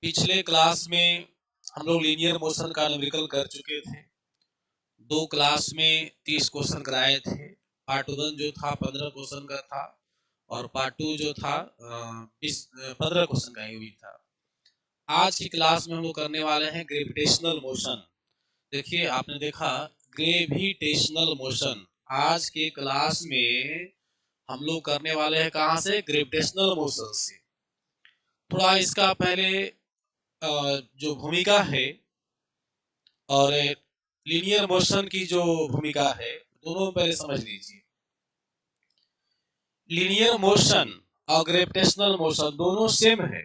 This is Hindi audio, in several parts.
पिछले क्लास में हम लोग लीनियर मोशन का न्यूमेरिकल कर चुके थे। 2 क्लास में 30 क्वेश्चन कराए थे। पार्ट 1 जो था 15 क्वेश्चन का था और पार्ट 2 जो था 15 क्वेश्चन का ही था। आज की क्लास में हम लोग करने वाले हैं ग्रेविटेशनल मोशन। देखिए आपने देखा ग्रेविटेशनल मोशन। आज के क्लास में हम लोग करने वाले हैं कहां से? ग्रेविटेशनल मोशन से। थोड़ा इसका पहले जो भूमिका है और लीनियर मोशन की जो भूमिका है दोनों पहले समझ लीजिए। लीनियर मोशन और ग्रेविटेशनल मोशन दोनों सेम है।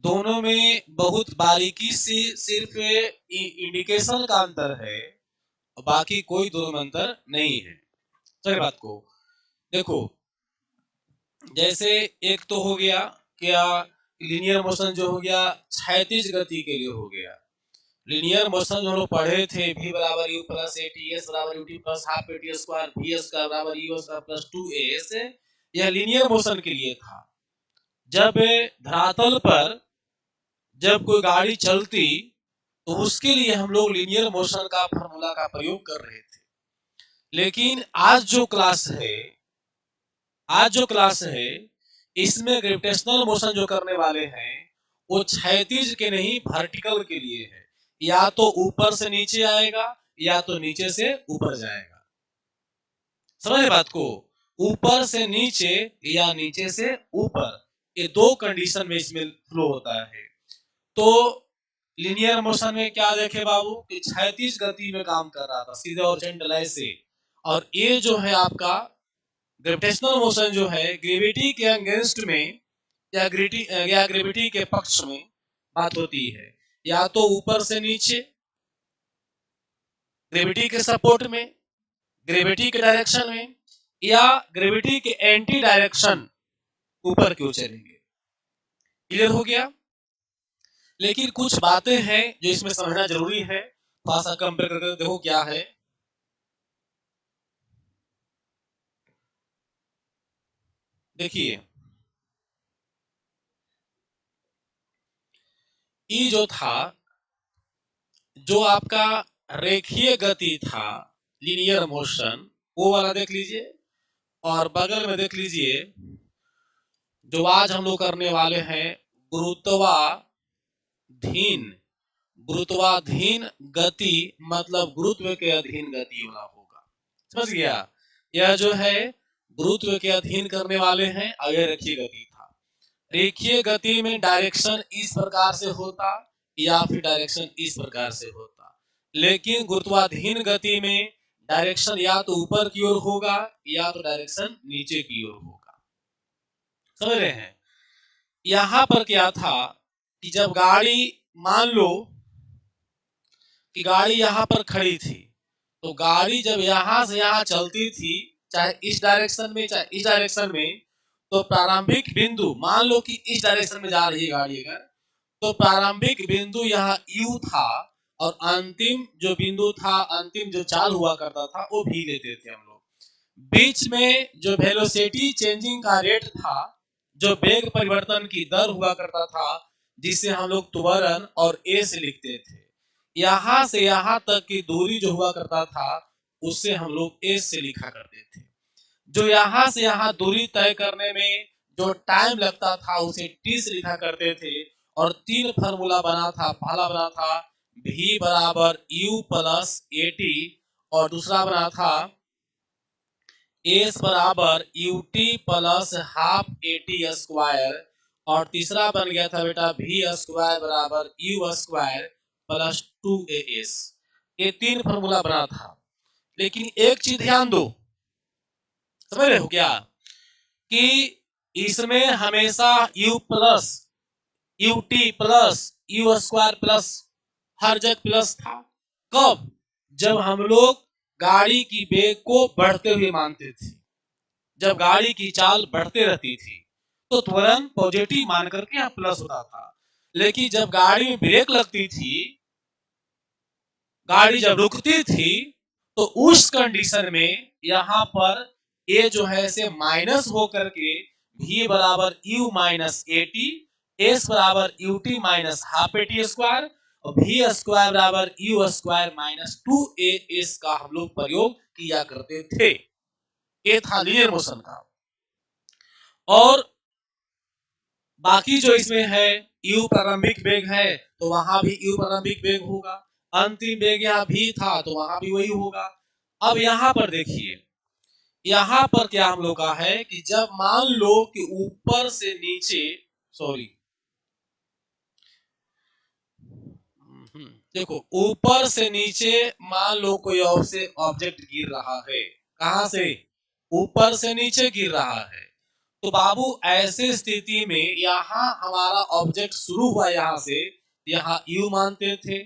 दोनों में बहुत बारीकी से सिर्फ इंडिकेशन का अंतर है, बाकी कोई दोनों में अंतर नहीं है। सही बात को देखो, जैसे एक तो हो गया क्या, लीनियर मोशन जो हो गया क्षैतिज गति के लिए हो गया। लीनियर मोशन जो हम लोग पढ़े थे v बराबर u plus A T S बराबर U T plus half A T square V square बराबर यू स्क्वायर प्लस 2as, यह लीनियर मोशन के लिए था। जब धरातल पर जब कोई गाड़ी चलती तो उसके लिए हम लोग लीनियर मोशन का फार्मूला का प्रयोग कर रहे थे। लेकिन आज जो क्लास है इसमें ग्रेविटेशनल मोशन जो करने वाले हैं वो क्षैतिज के नहीं वर्टिकल के लिए है। या तो ऊपर से नीचे आएगा या तो नीचे से ऊपर जाएगा। समझ बात को, ऊपर से नीचे या नीचे से ऊपर, ये दो कंडीशन में इसमें फ्लो होता है। तो लीनियर मोशन में क्या देखे बाबू कि क्षैतिज गति में काम कर रहा था सीधे और सेंट्रलाइज से, और ये जो है आपका ग्रेविटेशनल मोशन जो है ग्रेविटी के अगेंस्ट में या ग्रेविटी के पक्ष में बात होती है। या तो ऊपर से नीचे ग्रेविटी के सपोर्ट में, ग्रेविटी के डायरेक्शन में, या ग्रेविटी के एंटी डायरेक्शन ऊपर क्यों चलेंगे। क्लियर हो गया। लेकिन कुछ बातें हैं जो इसमें समझना जरूरी है। थोड़ा सा कंपेयर करके देखो क्या है। देखिए ई जो था, जो आपका रेखीय गति था लीनियर मोशन, वो वाला देख लीजिए। और बगल में देख लीजिए जो आज हम लोग करने वाले हैं गुरुत्वाधीन। गुरुत्वाधीन गति मतलब गुरुत्व के अधीन गति वाला होगा। समझ गया। यह जो है गुरुत्व के अधीन करने वाले हैं और यह रेखीय गति था। रेखीय गति में डायरेक्शन इस प्रकार से होता या फिर डायरेक्शन इस प्रकार से होता। लेकिन गुरुत्वाधीन गति में डायरेक्शन या तो ऊपर की ओर होगा या तो डायरेक्शन नीचे की ओर होगा। समझ रहे हैं। यहां पर क्या था कि जब गाड़ी, मान लो कि गाड़ी यहां पर खड़ी थी, तो गाड़ी जब यहां से यहां चलती थी, चाहे इस डायरेक्शन में चाहे इस डायरेक्शन में, तो प्रारंभिक बिंदु, मान लो कि इस डायरेक्शन में जा रही है गाड़ी अगर, तो प्रारंभिक बिंदु यहाँ U था और अंतिम जो बिंदु था, अंतिम जो चाल हुआ करता था वो भी लेते थे हम लोग। बीच में जो वेलोसिटी चेंजिंग का रेट था, जो वेग परिवर्तन की दर हुआ करता था, जिसे हम लोग त्वरण और ए से लिखते थे। यहां से यहां तक की दूरी जो हुआ करता था उससे हम लोग ए से लिखा करते थे। जो यहां से यहां दूरी तय करने में जो टाइम लगता था उसे टी से लिखा करते थे। और तीन फार्मूला बना था। पहला बना था v बराबर u प्लस ए टी, और दूसरा बना था एस बराबर U T plus half A T square, और तीसरा बन गया था बेटा v स्क्वायर बराबर यू स्क्वायर प्लस 2as। ये तीन फार्मूला बना था। लेकिन एक चीज ध्यान दो, समझ रहे हो क्या, कि इसमें हमेशा u plus U T plus U square plus हर जगह प्लस था। कब? जब हम लोग गाड़ी की वेग को बढ़ते हुए मानते थे। जब गाड़ी की चाल बढ़ते रहती थी तो त्वरण पॉजिटिव मान करके यहाँ प्लस होता था। लेकिन जब गाड़ी में ब्रेक लगती थी, गाड़ी जब रुकती थी, तो उस कंडीशन में यहाँ पर ए जो है से माइनस होकर के v बराबर u minus A T, S बराबर U T minus half A T square और भी स्क्वायर बराबर U square minus 2a S का हम लोग प्रयोग किया करते थे। ये था लीनियर मोशन का। और बाकी जो इसमें है यू प्रारंभिक वेग है तो वहां भी यू प्रारंभिक वेग होगा, अंतिम वेग यहाँ भी था तो वहां भी वही होगा। अब यहाँ पर देखिए, यहाँ पर क्या हम लोग का है कि जब मान लो कि ऊपर से नीचे, सॉरी देखो ऊपर से नीचे मान लो कोई ऑब्जेक्ट गिर रहा है, कहां से, ऊपर से नीचे गिर रहा है। तो बाबू ऐसे स्थिति में यहाँ हमारा ऑब्जेक्ट शुरू हुआ यहाँ से, यहाँ यू मानते थे,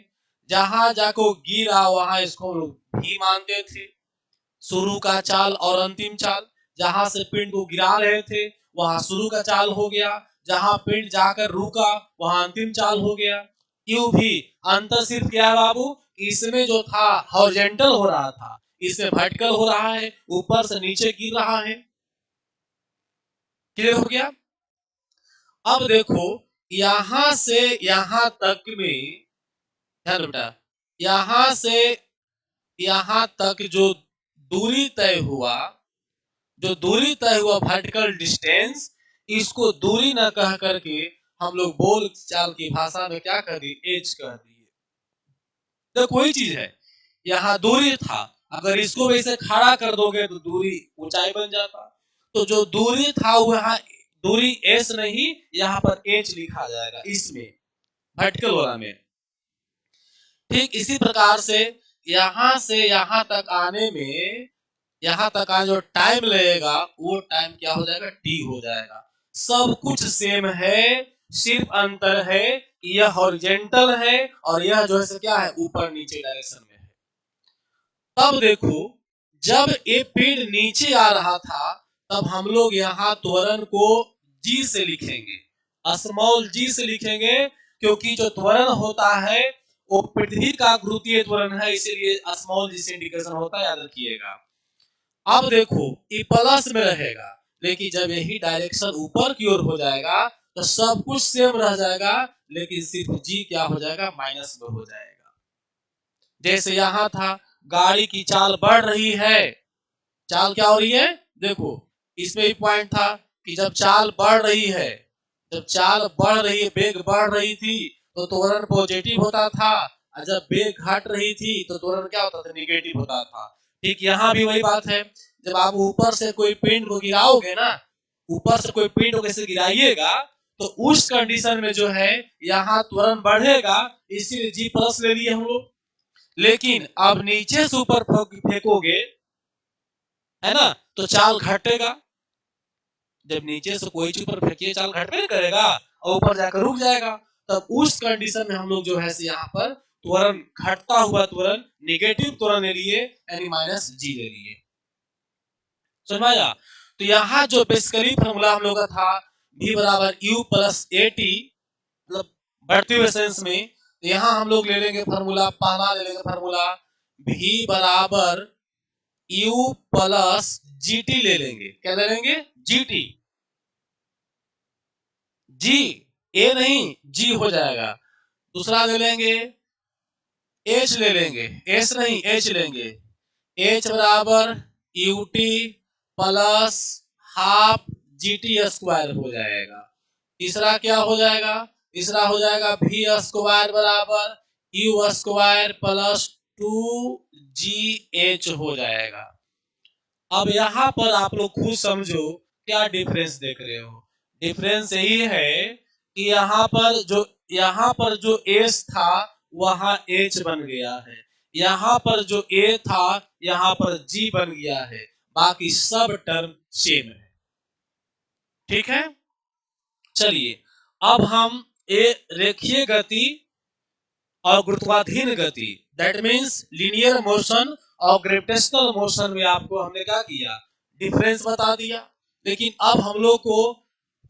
जहां जाको गिरा वहां इसको लोग भी मानते थे। शुरू का चाल और अंतिम चाल, जहां से पिंड को गिरा रहे थे वहां शुरू का चाल हो गया, जहां पिंड जाकर रुका वहां अंतिम चाल हो गया। यू भी अंतर सिर्फ क्या है बाबू, इसमें जो था हॉरिजॉन्टल हो रहा था, इसमें वर्टिकल हो रहा है, ऊपर से नीचे गिर रहा है। क्लियर हो गया। अब देखो यहां से यहां तक में, ध्यान बेटा, यहां से यहां तक जो दूरी तय हुआ, जो दूरी तय हुआ वर्टिकल डिस्टेंस, इसको दूरी न कह करके हम लोग बोल चाल की भाषा में क्या कर दिए, एज कह दिए। तो कोई चीज है, यहाँ दूरी था, अगर इसको वैसे खड़ा कर दोगे तो दूरी ऊंचाई बन जाता। तो जो दूरी था वहां दूरी एस नहीं, यहाँ पर एच लिखा जाएगा इसमें वर्टिकल वाला में। ठीक इसी प्रकार से यहां से यहां तक आने में, यहां तक आने जो टाइम लगेगा वो टाइम क्या हो जाएगा, टी हो जाएगा। सब कुछ सेम है, सिर्फ अंतर है कि यह हॉरिजॉन्टल है और यह जो है क्या है, ऊपर नीचे डायरेक्शन में है। तब देखो जब ये पेड़ नीचे आ रहा था तब हम लोग यहाँ त्वरण को जी से लिखेंगे, स्मॉल जी से लिखेंगे, क्योंकि जो त्वरण होता है वो पृथ्वी का गुरुत्वीय त्वरण है, इसीलिए स्मॉल जी से इंडिकेशन होता है, याद रखिएगा। अब देखो ये प्लस में रहेगा, लेकिन जब यही डायरेक्शन ऊपर की ओर हो जाएगा तो सब कुछ सेम रह जाएगा, लेकिन सिर्फ जी क्या हो जाएगा, माइनस में हो जाएगा। जैसे यहां था गाड़ी की चाल बढ़ रही है, चाल क्या हो रही है, देखो इसमें भी पॉइंट था कि जब चाल बढ़ रही है, जब चाल बढ़ रही है, वेग बढ़ रही थी तो त्वरण पॉजिटिव होता था, और जब वेग घट रही थी तो त्वरण क्या होता था, निगेटिव होता था। ठीक यहाँ भी वही बात है, जब आप ऊपर से कोई पिंड को गिराओगे ना, ऊपर से कोई पिंड को कैसे गिराइएगा तो उस कंडीशन में जो है यहाँ त्वरण बढ़ेगा, इसीलिए जी प्लस ले लिए हम लोग। लेकिन अब नीचे से ऊपर फेंकोगे है ना तो चाल घटेगा, जब नीचे से कोई चीज ऊपर फेंकिए चाल घटने करेगा और ऊपर जाकर रुक जाएगा। तब उस कंडीशन में हम लोग जो है यहाँ पर त्वरण घटता हुआ त्वरण निगेटिव त्वरण ले लिए, यानी माइनस जी ले लिए। समझाया। तो यहाँ जो बेसिकली फॉर्मूला हम लोग का था v बराबर u प्लस ए टी, मतलब बढ़ते हुए सेंस में, तो यहाँ हम लोग ले लेंगे फॉर्मूला, पहला ले लेंगे फॉर्मूला v बराबर u प्लस जी टी ले लेंगे। क्या ले लेंगे, जी टी, जी ए नहीं जी हो जाएगा। दूसरा ले लेंगे एच ले लेंगे, एस नहीं एच लेंगे, एच बराबर U T plus half G T square हो जाएगा। तीसरा क्या हो जाएगा, तीसरा हो जाएगा भी स्क्वायर बराबर यू स्क्वायर प्लस 2gh हो जाएगा। अब यहाँ पर आप लोग खुद समझो क्या डिफरेंस देख रहे हो। डिफरेंस यही है कि यहाँ पर जो एस था वहां एच बन गया है, यहाँ पर जो ए था यहाँ पर जी बन गया है, बाकी सब टर्म सेम है। ठीक है, चलिए अब हम रेखीय गति और गुरुत्वाधीन गति, दैट मींस लीनियर मोशन और ग्रेविटेशनल मोशन में आपको हमने क्या किया, डिफरेंस बता दिया। लेकिन अब हम लोग को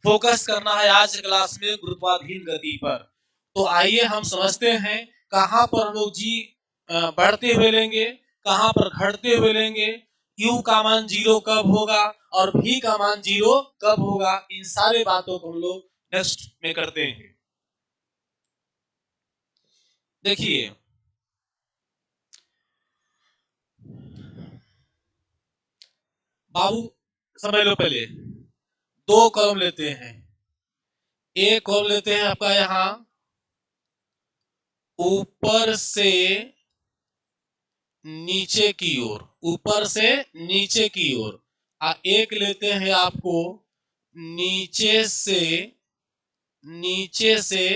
फोकस करना है आज क्लास में गुरुत्वाधीन गति पर। तो आइए हम समझते हैं कहां पर हम लोग जी बढ़ते हुए लेंगे, कहां पर घटते हुए लेंगे, u का मान 0 कब होगा और v का मान 0 कब होगा, इन सारे बातों को हम लोग नेक्स्ट में करते हैं। देखिए बाबू, समझ लो पहले, दो कॉलम लेते हैं। एक कॉलम लेते हैं आपका यहां ऊपर से नीचे की ओर, ऊपर से नीचे की ओर, एक लेते हैं आपको नीचे से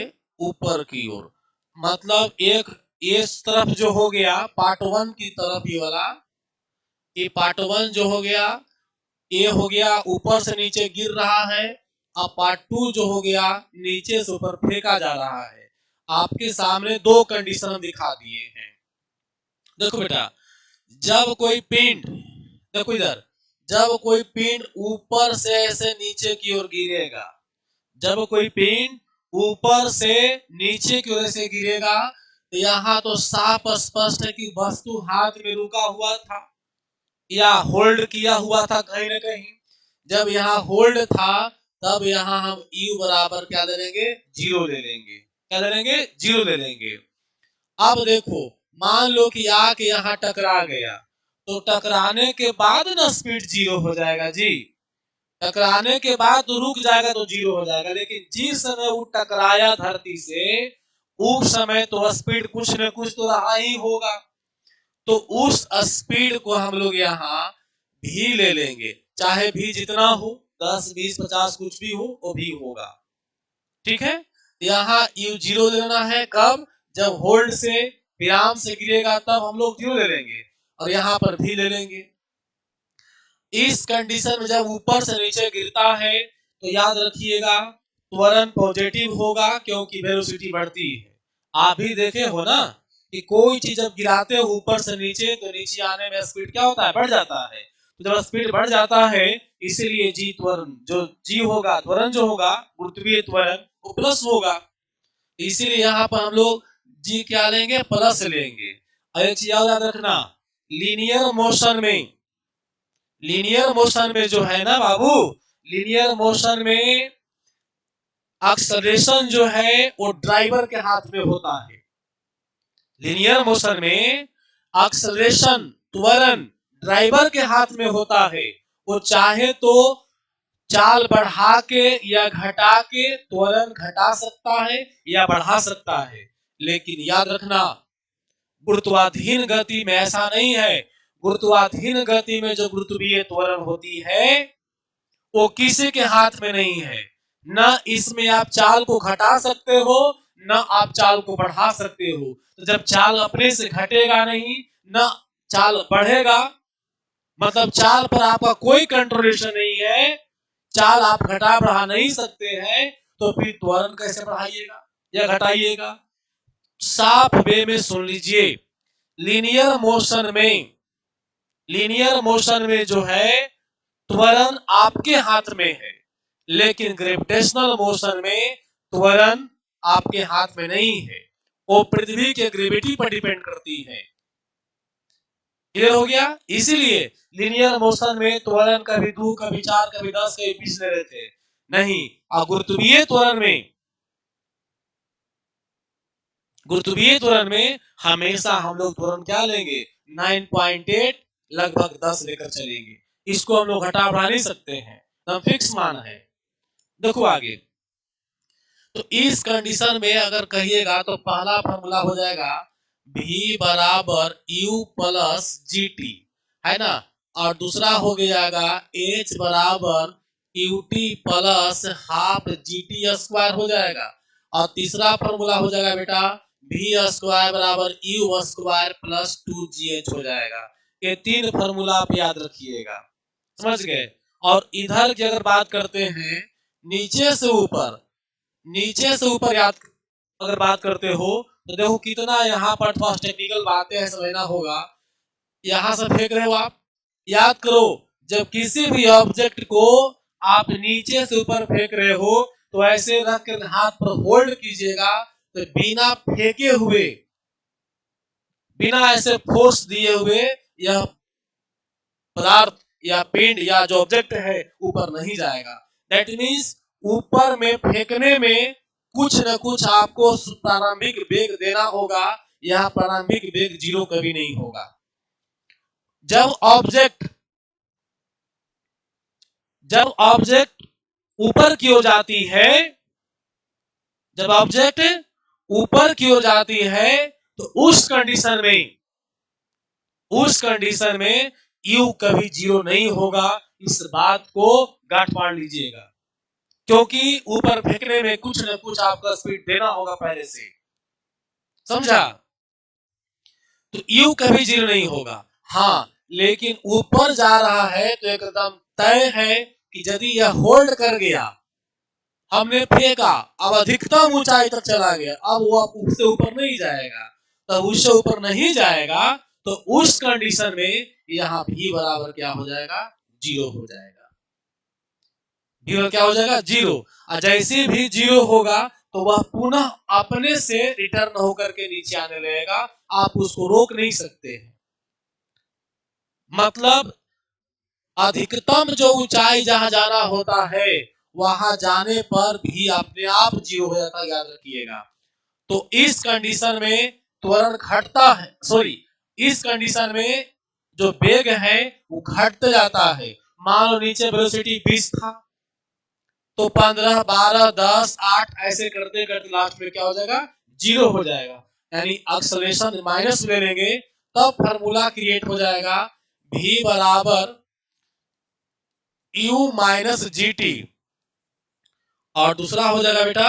ऊपर की ओर। मतलब एक इस तरफ जो हो गया पार्ट वन की तरफ ये वाला, ये पार्ट वन जो हो गया ये हो गया ऊपर से नीचे गिर रहा है। अब पार्ट टू जो हो गया नीचे से ऊपर फेंका जा रहा है। आपके सामने दो कंडीशन दिखा दिए हैं। देखो बेटा, जब कोई पिंड, देखो इधर, जब कोई पिंड ऊपर से ऐसे नीचे की ओर गिरेगा, जब कोई पिंड ऊपर से नीचे की ओर से गिरेगा, तो यहाँ तो साफ स्पष्ट है कि वस्तु हाथ में रुका हुआ था या होल्ड किया हुआ था कहीं ना कहीं। जब यहाँ होल्ड था तब यहाँ हम u बराबर क्या ले लेंगे, जीरो ले लेंगे। क्या ले लेंगे, जीरो ले लेंगे। अब देखो, मान लो कि आके यहाँ टकरा गया, तो टकराने के बाद ना स्पीड जीरो हो जाएगा जी। टकराने के बाद तो रुक जाएगा तो जीरो हो जाएगा, लेकिन जिस समय वो टकराया धरती से उस समय तो स्पीड कुछ न कुछ तो रहा ही होगा। तो उस स्पीड को हम लोग यहाँ भी ले लेंगे, चाहे भी जितना हो, 10 20 50 कुछ भी हो वो भी होगा। ठीक है, यहाँ यू जीरो लेना है कब, जब होल्ड से विराम से गिरेगा तब हम लोग जीरो ले लेंगे, और यहाँ पर भी ले लेंगे। इस कंडीशन में जब ऊपर से नीचे गिरता है तो याद रखिएगा त्वरण पॉजिटिव होगा, क्योंकि वेलोसिटी बढ़ती है। आप भी देखे हो ना कि कोई चीज जब गिराते हो ऊपर से नीचे तो नीचे आने में स्पीड क्या होता है, बढ़ जाता है। तो जब स्पीड बढ़ जाता है इसीलिए जी त्वरण जो जी होगा, त्वरण जो होगा गुरुत्वीय त्वरण वो प्लस होगा। इसीलिए यहाँ पर हम लोग जी क्या लेंगे, प्लस लेंगे। और एक चीज याद रखना, लीनियर मोशन में, लीनियर मोशन में जो है ना बाबू, लीनियर मोशन में एक्सेलरेशन जो है वो ड्राइवर के हाथ में होता है। लीनियर मोशन में एक्सेलरेशन त्वरण ड्राइवर के हाथ में होता है। वो चाहे तो चाल बढ़ा के या घटा के त्वरण घटा सकता है या बढ़ा सकता है। लेकिन याद रखना गुरुत्वाधीन गति में ऐसा नहीं है। गुरुत्वाधीन गति में जो गुरुत्वीय त्वरण होती है वो किसी के हाथ में नहीं है। न इसमें आप चाल को घटा सकते हो, न आप चाल को बढ़ा सकते हो। तो जब चाल अपने से घटेगा नहीं, न चाल बढ़ेगा, मतलब चाल पर आपका कोई कंट्रोलेशन नहीं है, चाल आप घटा बढ़ा नहीं सकते हैं, तो फिर त्वरण कैसे बढ़ाइएगा या घटाइएगा। साफ वे में सुन लीजिए, लीनियर मोशन में, लीनियर मोशन में जो है त्वरण आपके हाथ में है, लेकिन ग्रेविटेशनल मोशन में त्वरण आपके हाथ में नहीं है। वो पृथ्वी के ग्रेविटी पर डिपेंड करती है। क्लियर हो गया। इसीलिए लीनियर मोशन में त्वरण कभी 2 कभी 4 कभी 10 कभी 20 ले रहे थे नहीं। और गुरुत्वीय त्वरण में, गुरुत्वीय त्वरण में हमेशा हम लोग त्वरण क्या लेंगे, 9.8 लगभग 10 लेकर चलेंगे। इसको हम लोग घटा बढ़ा नहीं सकते हैं, तो फिक्स मान है। देखो आगे, तो इस कंडीशन में अगर कहिएगा तो पहला फॉर्मूला हो जाएगा v बराबर u प्लस जी टी, है ना। और दूसरा हो जाएगा h बराबर U T plus half G T square हो जाएगा। और तीसरा फॉर्मूला हो जाएगा बेटा v स्क्वायर बराबर u स्क्वायर प्लस 2gh हो जाएगा। ये तीन फॉर्मूला आप याद रखिएगा, समझ गए। और इधर की अगर बात करते हैं नीचे से ऊपर, नीचे से ऊपर याद अगर बात करते हो तो देखो कितना यहाँ पर थोड़ा टेक्निकल बातें हैं, समझना होगा। यहाँ से फेंक रहे हो आप, याद करो जब किसी भी ऑब्जेक्ट को आप नीचे से ऊपर फेंक रहे हो तो ऐसे रख कर हाथ पर होल्ड कीजिएगा, तो बिना फेंके हुए, बिना ऐसे फोर्स दिए हुए यह पदार्थ या पिंड या जो ऑब्जेक्ट है ऊपर नहीं जाएगा। दैट मीन्स ऊपर में फेंकने में कुछ न कुछ आपको प्रारंभिक वेग देना होगा। यह प्रारंभिक वेग 0 कभी नहीं होगा। जब ऑब्जेक्ट ऊपर की ओर जाती है, जब ऑब्जेक्ट ऊपर की ओर जाती है तो उस कंडीशन में यू कभी 0 नहीं होगा। इस बात को गांठ बांध लीजिएगा, क्योंकि ऊपर फेंकने में कुछ न कुछ आपका स्पीड देना होगा पहले से, समझा? तो यू कभी 0 नहीं होगा। हाँ, लेकिन ऊपर जा रहा है तो एकदम तय है कि यदि यह होल्ड कर गया, हमने फेंका, अब अधिकतम ऊंचाई तक चला गया, अब वो उससे ऊपर नहीं जाएगा, तब उससे ऊपर नहीं जाएगा तो उस कंडीशन में यहाँ भी बराबर क्या हो जाएगा? 0 हो जाएगा। भी क्या हो जाएगा? 0। और जैसे भी 0 होगा तो वह पुनः अपने से रिटर्न होकर के नीचे आने लगेगा, आप उसको रोक नहीं सकते। मतलब अधिकतम जो ऊंचाई जहां जाना होता है वहां जाने पर भी अपने आप 0 हो जाता, याद रखिएगा। तो इस कंडीशन में त्वरण घटता है, सॉरी, इस कंडीशन में जो वेग है वो घटते जाता है। मान लो नीचे वेलोसिटी 20 था, तो 15, 12, 10, 8 ऐसे करते करते लास्ट में क्या हो जाएगा? 0 हो जाएगा। यानी एक्सेलरेशन माइनस ले लेंगे तब फार्मूला क्रिएट हो जाएगा, v बराबर u माइनस जी टी, और दूसरा हो जाएगा बेटा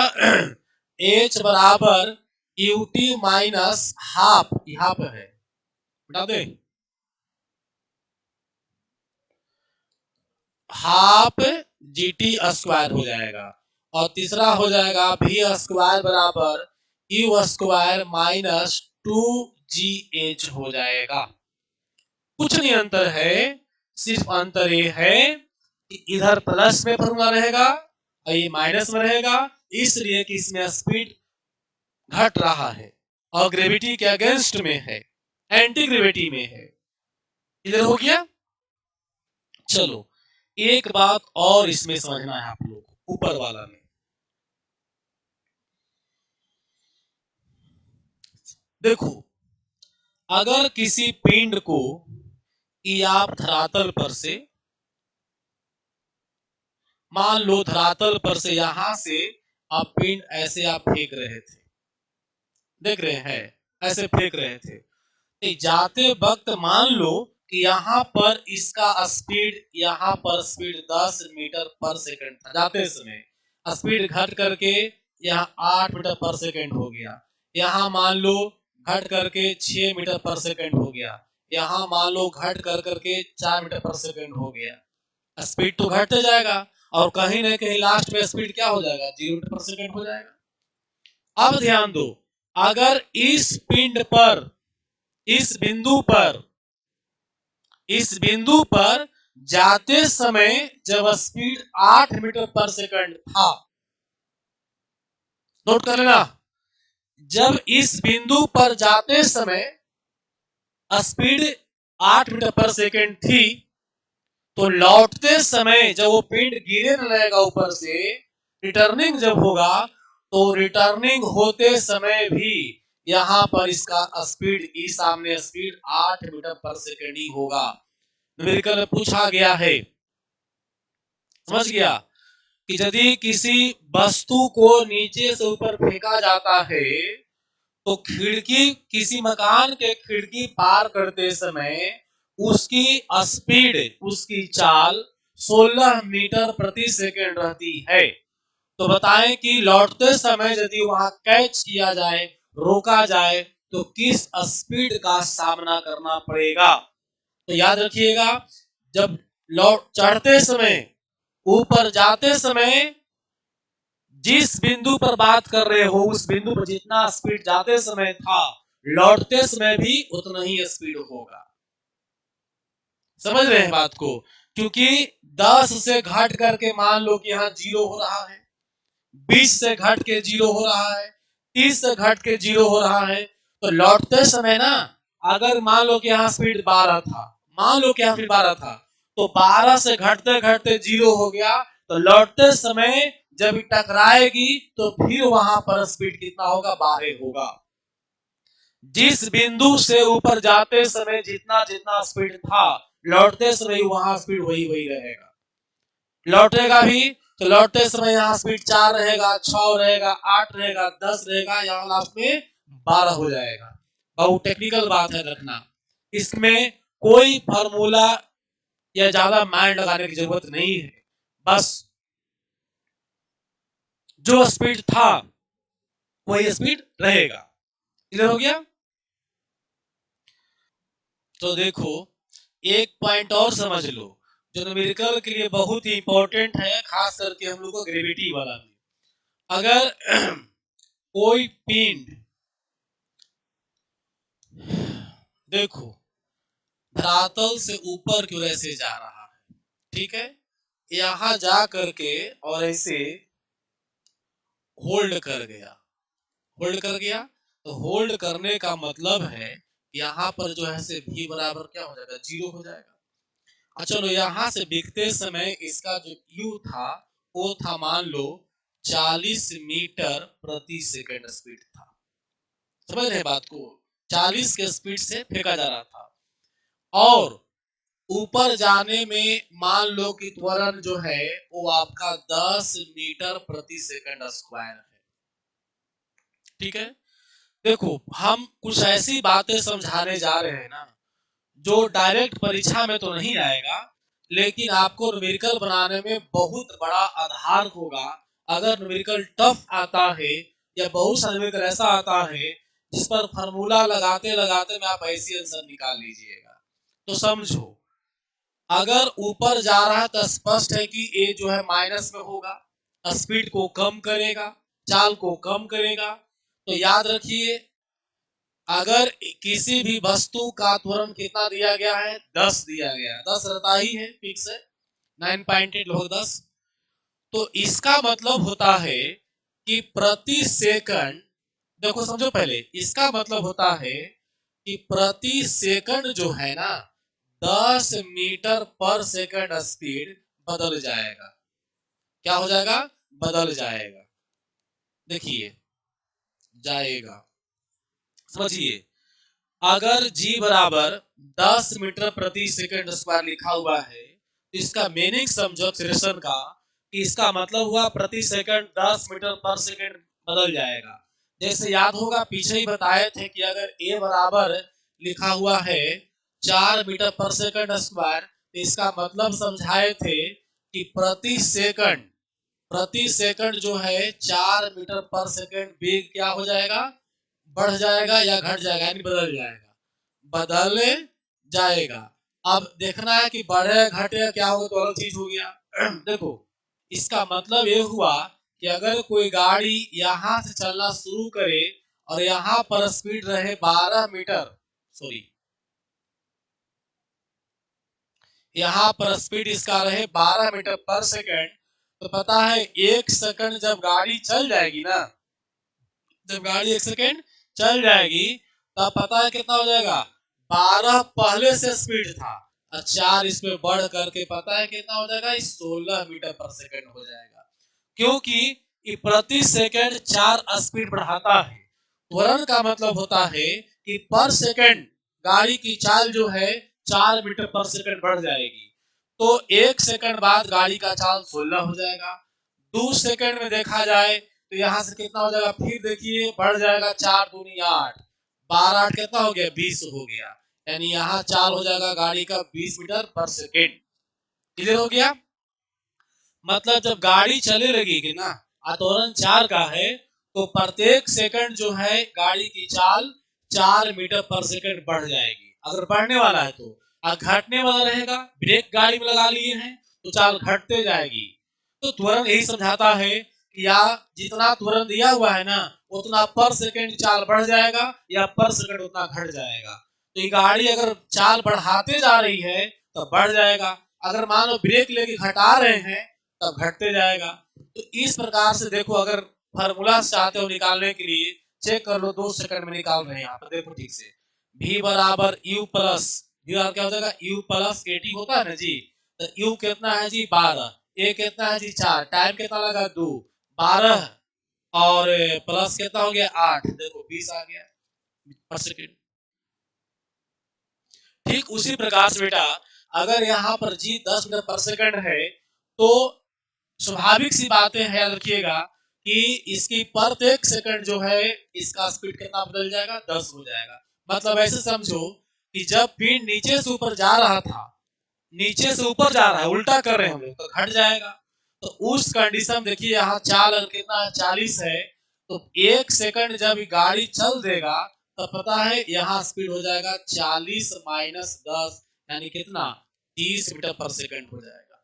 h बराबर यू टी माइनस हाफ, यहाँ पर है बता दे, हाफ जी टी स्क्वायर हो जाएगा। और तीसरा हो जाएगा v स्क्वायर बराबर यू स्क्वायर माइनस 2gh हो जाएगा। कुछ नहीं अंतर है, सिर्फ अंतर ये है कि इधर प्लस में फॉर्मूला रहेगा और ये माइनस में रहेगा, इसलिए कि इसमें स्पीड घट रहा है और ग्रेविटी के अगेंस्ट में है, एंटी ग्रेविटी में है। इधर हो गया। चलो एक बात और इसमें समझना है आप लोग को, ऊपर वाला में देखो, अगर किसी पिंड को आप धरातल पर से, मान लो धरातल पर से यहां से आप पिंड ऐसे आप फेंक रहे थे, देख रहे हैं, ऐसे फेंक रहे थे, जाते वक्त मान लो कि यहाँ पर इसका स्पीड, यहाँ पर स्पीड 10 मीटर पर सेकंड था, जाते समय स्पीड घट करके यहाँ 8 मीटर पर सेकंड हो गया, यहाँ मान लो घट करके 6 मीटर पर सेकंड हो गया, यहाँ मान लो घट कर करके 4 मीटर पर सेकंड हो गया। स्पीड तो घटते जाएगा और कहीं ना कहीं लास्ट में स्पीड क्या हो जाएगा? 0 मीटर पर सेकंड हो जाएगा। अब ध्यान दो, अगर इस पिंड पर, इस बिंदु पर जाते समय जब स्पीड 8 मीटर पर सेकंड था, नोट कर लेना, जब इस बिंदु पर जाते समय स्पीड 8 मीटर पर सेकंड थी, तो लौटते समय जब वो पिंड गिरे न लगेगा ऊपर से, रिटर्निंग जब होगा, तो रिटर्निंग होते समय भी यहां पर इसका स्पीड, इस सामने स्पीड 8 मीटर पर सेकंड ही होगा। न्यूमेरिकल में पूछा गया है, समझ गया, कि यदि किसी वस्तु को नीचे से ऊपर फेंका जाता है तो खिड़की, किसी मकान के खिड़की पार करते समय उसकी स्पीड, उसकी चाल 16 मीटर प्रति सेकंड रहती है। तो बताएं कि लौटते समय यदि वहां कैच किया जाए, रोका जाए, तो किस स्पीड का सामना करना पड़ेगा? तो याद रखिएगा, जब लौट चढ़ते समय, ऊपर जाते समय जिस बिंदु पर बात कर रहे हो उस बिंदु पर जितना स्पीड जाते समय था, लौटते समय भी उतना ही स्पीड होगा। समझ रहे हैं बात को? क्योंकि 10 से घट करके मान लो कि यहाँ 0 हो रहा है, 20 से घट के 0 हो रहा है, 30 से घट के 0 हो रहा है, तो लौटते समय ना, अगर मान लो कि यहाँ स्पीड 12 था, मान लो कि यहाँ स्पीड 12 था, तो 12 से घटते घटते 0 हो गया, तो लौटते समय जब टकराएगी तो फिर वहां पर स्पीड कितना होगा, 12 होगा। जिस बिंदु से ऊपर जाते समय जितना जितना स्पीड था, लौटते समय वहां स्पीड वही वही रहेगा। लौटेगा भी तो लौटते समय यहाँ स्पीड 4 रहेगा, 6 रहेगा, 8 रहेगा, 10 रहेगा, यहाँ लास्ट में 12 हो जाएगा। बहुत टेक्निकल बात है रखना, इसमें कोई फार्मूला या ज्यादा माइंड लगाने की जरूरत नहीं है, बस जो स्पीड था वही स्पीड रहेगा। क्लियर हो गया? तो देखो एक पॉइंट और समझ लो जो न्यूमेरिकल के लिए बहुत ही इंपॉर्टेंट है, खास करके हम लोग को ग्रेविटी वाला भी। अगर कोई पिंड देखो धरातल से ऊपर की ओर ऐसे जा रहा है, ठीक है, यहां जा करके और ऐसे होल्ड कर गया, होल्ड कर गया, तो होल्ड करने का मतलब है यहाँ पर जो है से v बराबर क्या हो जाएगा, 0 हो जाएगा। अच्छा चलो यहाँ से बिकते समय इसका जो u था वो था मान लो 40 मीटर प्रति सेकंड स्पीड था। समझ रहे बात को, 40 के स्पीड से फेंका जा रहा था, और ऊपर जाने में मान लो कि त्वरण जो है वो आपका 10 मीटर प्रति सेकंड स्क्वायर है। ठीक है, देखो हम कुछ ऐसी बातें समझाने जा रहे हैं ना जो डायरेक्ट परीक्षा में तो नहीं आएगा, लेकिन आपको न्यूमेरिकल बनाने में बहुत बड़ा आधार होगा। अगर न्यूमेरिकल टफ आता है या बहुत सा न्यूमेरिकल ऐसा आता है जिस पर फार्मूला लगाते लगाते में आप ऐसी आंसर निकाल लीजिएगा, तो समझो अगर ऊपर जा रहा है तो स्पष्ट है कि ए जो है माइनस में होगा, स्पीड को कम करेगा, चाल को कम करेगा। तो याद रखिए अगर किसी भी वस्तु का त्वरण कितना दिया गया है, 10 दिया गया है, 10 रहता ही है, फिक्स है, 9.8 लोग 10, तो इसका मतलब होता है कि प्रति सेकंड, देखो समझो पहले, इसका मतलब होता है कि प्रति सेकंड जो है ना 10 मीटर पर सेकंड स्पीड बदल जाएगा। क्या हो जाएगा, बदल जाएगा। देखिए जाएगा, समझिए अगर g बराबर 10 मीटर प्रति सेकंड स्क्वायर लिखा हुआ है तो इसका मीनिंग समझो एक्सेलरेशन का, कि इसका मतलब हुआ प्रति सेकंड 10 मीटर पर सेकंड बदल जाएगा। जैसे याद होगा पीछे ही बताए थे कि अगर a बराबर लिखा हुआ है 4 मीटर पर सेकंड स्क्वायर, तो इसका मतलब समझाए थे कि प्रति सेकंड जो है 4 मीटर पर सेकंड वेग क्या हो जाएगा, बढ़ जाएगा या घट जाएगा, यानी बदल जाएगा, बदल जाएगा। अब देखना है कि बढ़े घटे क्या होगा, तो अलग चीज हो गया। देखो इसका मतलब ये हुआ कि अगर कोई गाड़ी यहां से चलना शुरू करे और यहां पर स्पीड रहे 12 मीटर, सॉरी यहाँ पर स्पीड इसका रहे 12 मीटर पर सेकंड, तो पता है एक सेकंड जब गाड़ी चल जाएगी ना, जब गाड़ी एक सेकंड चल जाएगी तब पता है कितना हो जाएगा, 12 पहले से स्पीड था और 4 इसमें बढ़ करके पता है कितना हो जाएगा, 16 मीटर पर सेकंड हो जाएगा। क्योंकि प्रति सेकंड 4 स्पीड बढ़ाता है। त्वरण का मतलब होता है कि पर सेकंड गाड़ी की चाल जो है 4 मीटर पर सेकंड बढ़ जाएगी, तो एक सेकंड बाद गाड़ी का चाल 16 हो जाएगा। 2 सेकंड में देखा जाए तो यहाँ से कितना हो जाएगा, फिर देखिए बढ़ जाएगा, 4 दूनी 8, 12 8 कितना हो गया, 20 हो गया, यानी यहाँ चाल हो जाएगा गाड़ी का 20 मीटर पर सेकेंड। क्लियर हो गया? मतलब जब गाड़ी चले लगेगी ना, त्वरण 4 का है, तो प्रत्येक सेकंड जो है गाड़ी की चाल 4 मीटर पर सेकंड बढ़ जाएगी, अगर बढ़ने वाला है तो। घटने वाला रहेगा, ब्रेक गाड़ी में लगा लिए हैं तो चाल घटते जाएगी। तो त्वरण यही समझाता है कि या जितना त्वरण दिया हुआ है ना उतना पर सेकंड चाल बढ़ जाएगा या पर सेकंड उतना घट जाएगा। तो ये गाड़ी अगर चाल बढ़ाते जा रही है तो बढ़ जाएगा, अगर मान लो ब्रेक लेके घटा रहे हैं तब घटते जाएगा। तो इस प्रकार से देखो, अगर फार्मूला चाहते हो निकालने के लिए चेक कर लो, 2 सेकंड में निकाल रहे हैं यहाँ पर, देखो ठीक से। v बराबर u प्लस, क्या हो जाएगा, u प्लस 80 होता है ना जी, तो u कितना है जी 12, ये कितना है जी 4, टाइम कितना लगा 2, 12 और प्लस कितना हो गया 8, देखो 20 आ गया पर सेकेंड। ठीक उसी प्रकार से बेटा अगर यहाँ पर जी 10 मीटर पर सेकंड है तो स्वाभाविक सी बातें है, याद रखिएगा कि इसकी प्रत्येक सेकंड जो है इसका स्पीड कितना बदल जाएगा 10 हो जाएगा। मतलब ऐसे समझो कि जब पिन नीचे से ऊपर जा रहा था, नीचे से ऊपर जा रहा है, उल्टा कर रहे हैं हम लोग तो घट जाएगा। तो उस कंडीशन देखिए यहाँ चाल कितना 40 है, तो एक सेकंड जब गाड़ी चल देगा तो पता है यहाँ स्पीड हो जाएगा 40 माइनस 10 यानी कितना 30 मीटर पर सेकंड हो जाएगा।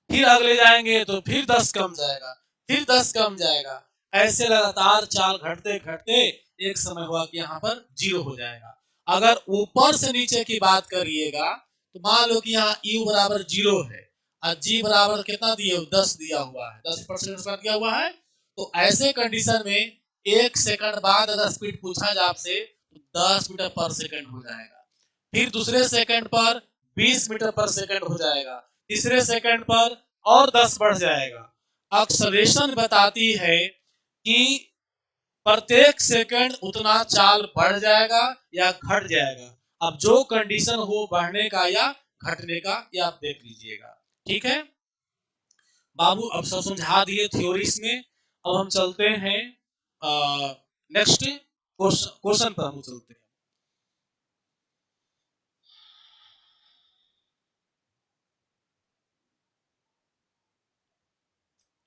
फिर अगले जाएंगे तो फिर 10 कम जाएगा, फिर 10 कम जाएगा, ऐसे लगातार चाल घटते घटते एक समय हुआ कि यहाँ पर 0 हो जाएगा। अगर ऊपर से नीचे की बात करिएगा तो मान लो कि यहाँ u बराबर 0 है और g बराबर कितना दिए 10 दिया हुआ है, 10% दिया हुआ है। तो ऐसे कंडीशन में एक सेकंड बाद अगर स्पीड पूछा जाए आपसे तो 10 मीटर पर सेकंड हो जाएगा। फिर दूसरे सेकंड पर 20 मीटर पर सेकंड हो जाएगा, तीसरे सेकंड पर और 10 बढ़ जाएगा। एक्सेलरेशन बताती है कि प्रत्येक सेकंड उतना चाल बढ़ जाएगा या घट जाएगा। अब जो कंडीशन हो बढ़ने का या घटने का ये आप देख लीजिएगा। ठीक है बाबू, अब सब समझा दिए थ्योरीज में। अब हम चलते हैं नेक्स्ट क्वेश्चन पर हम चलते हैं।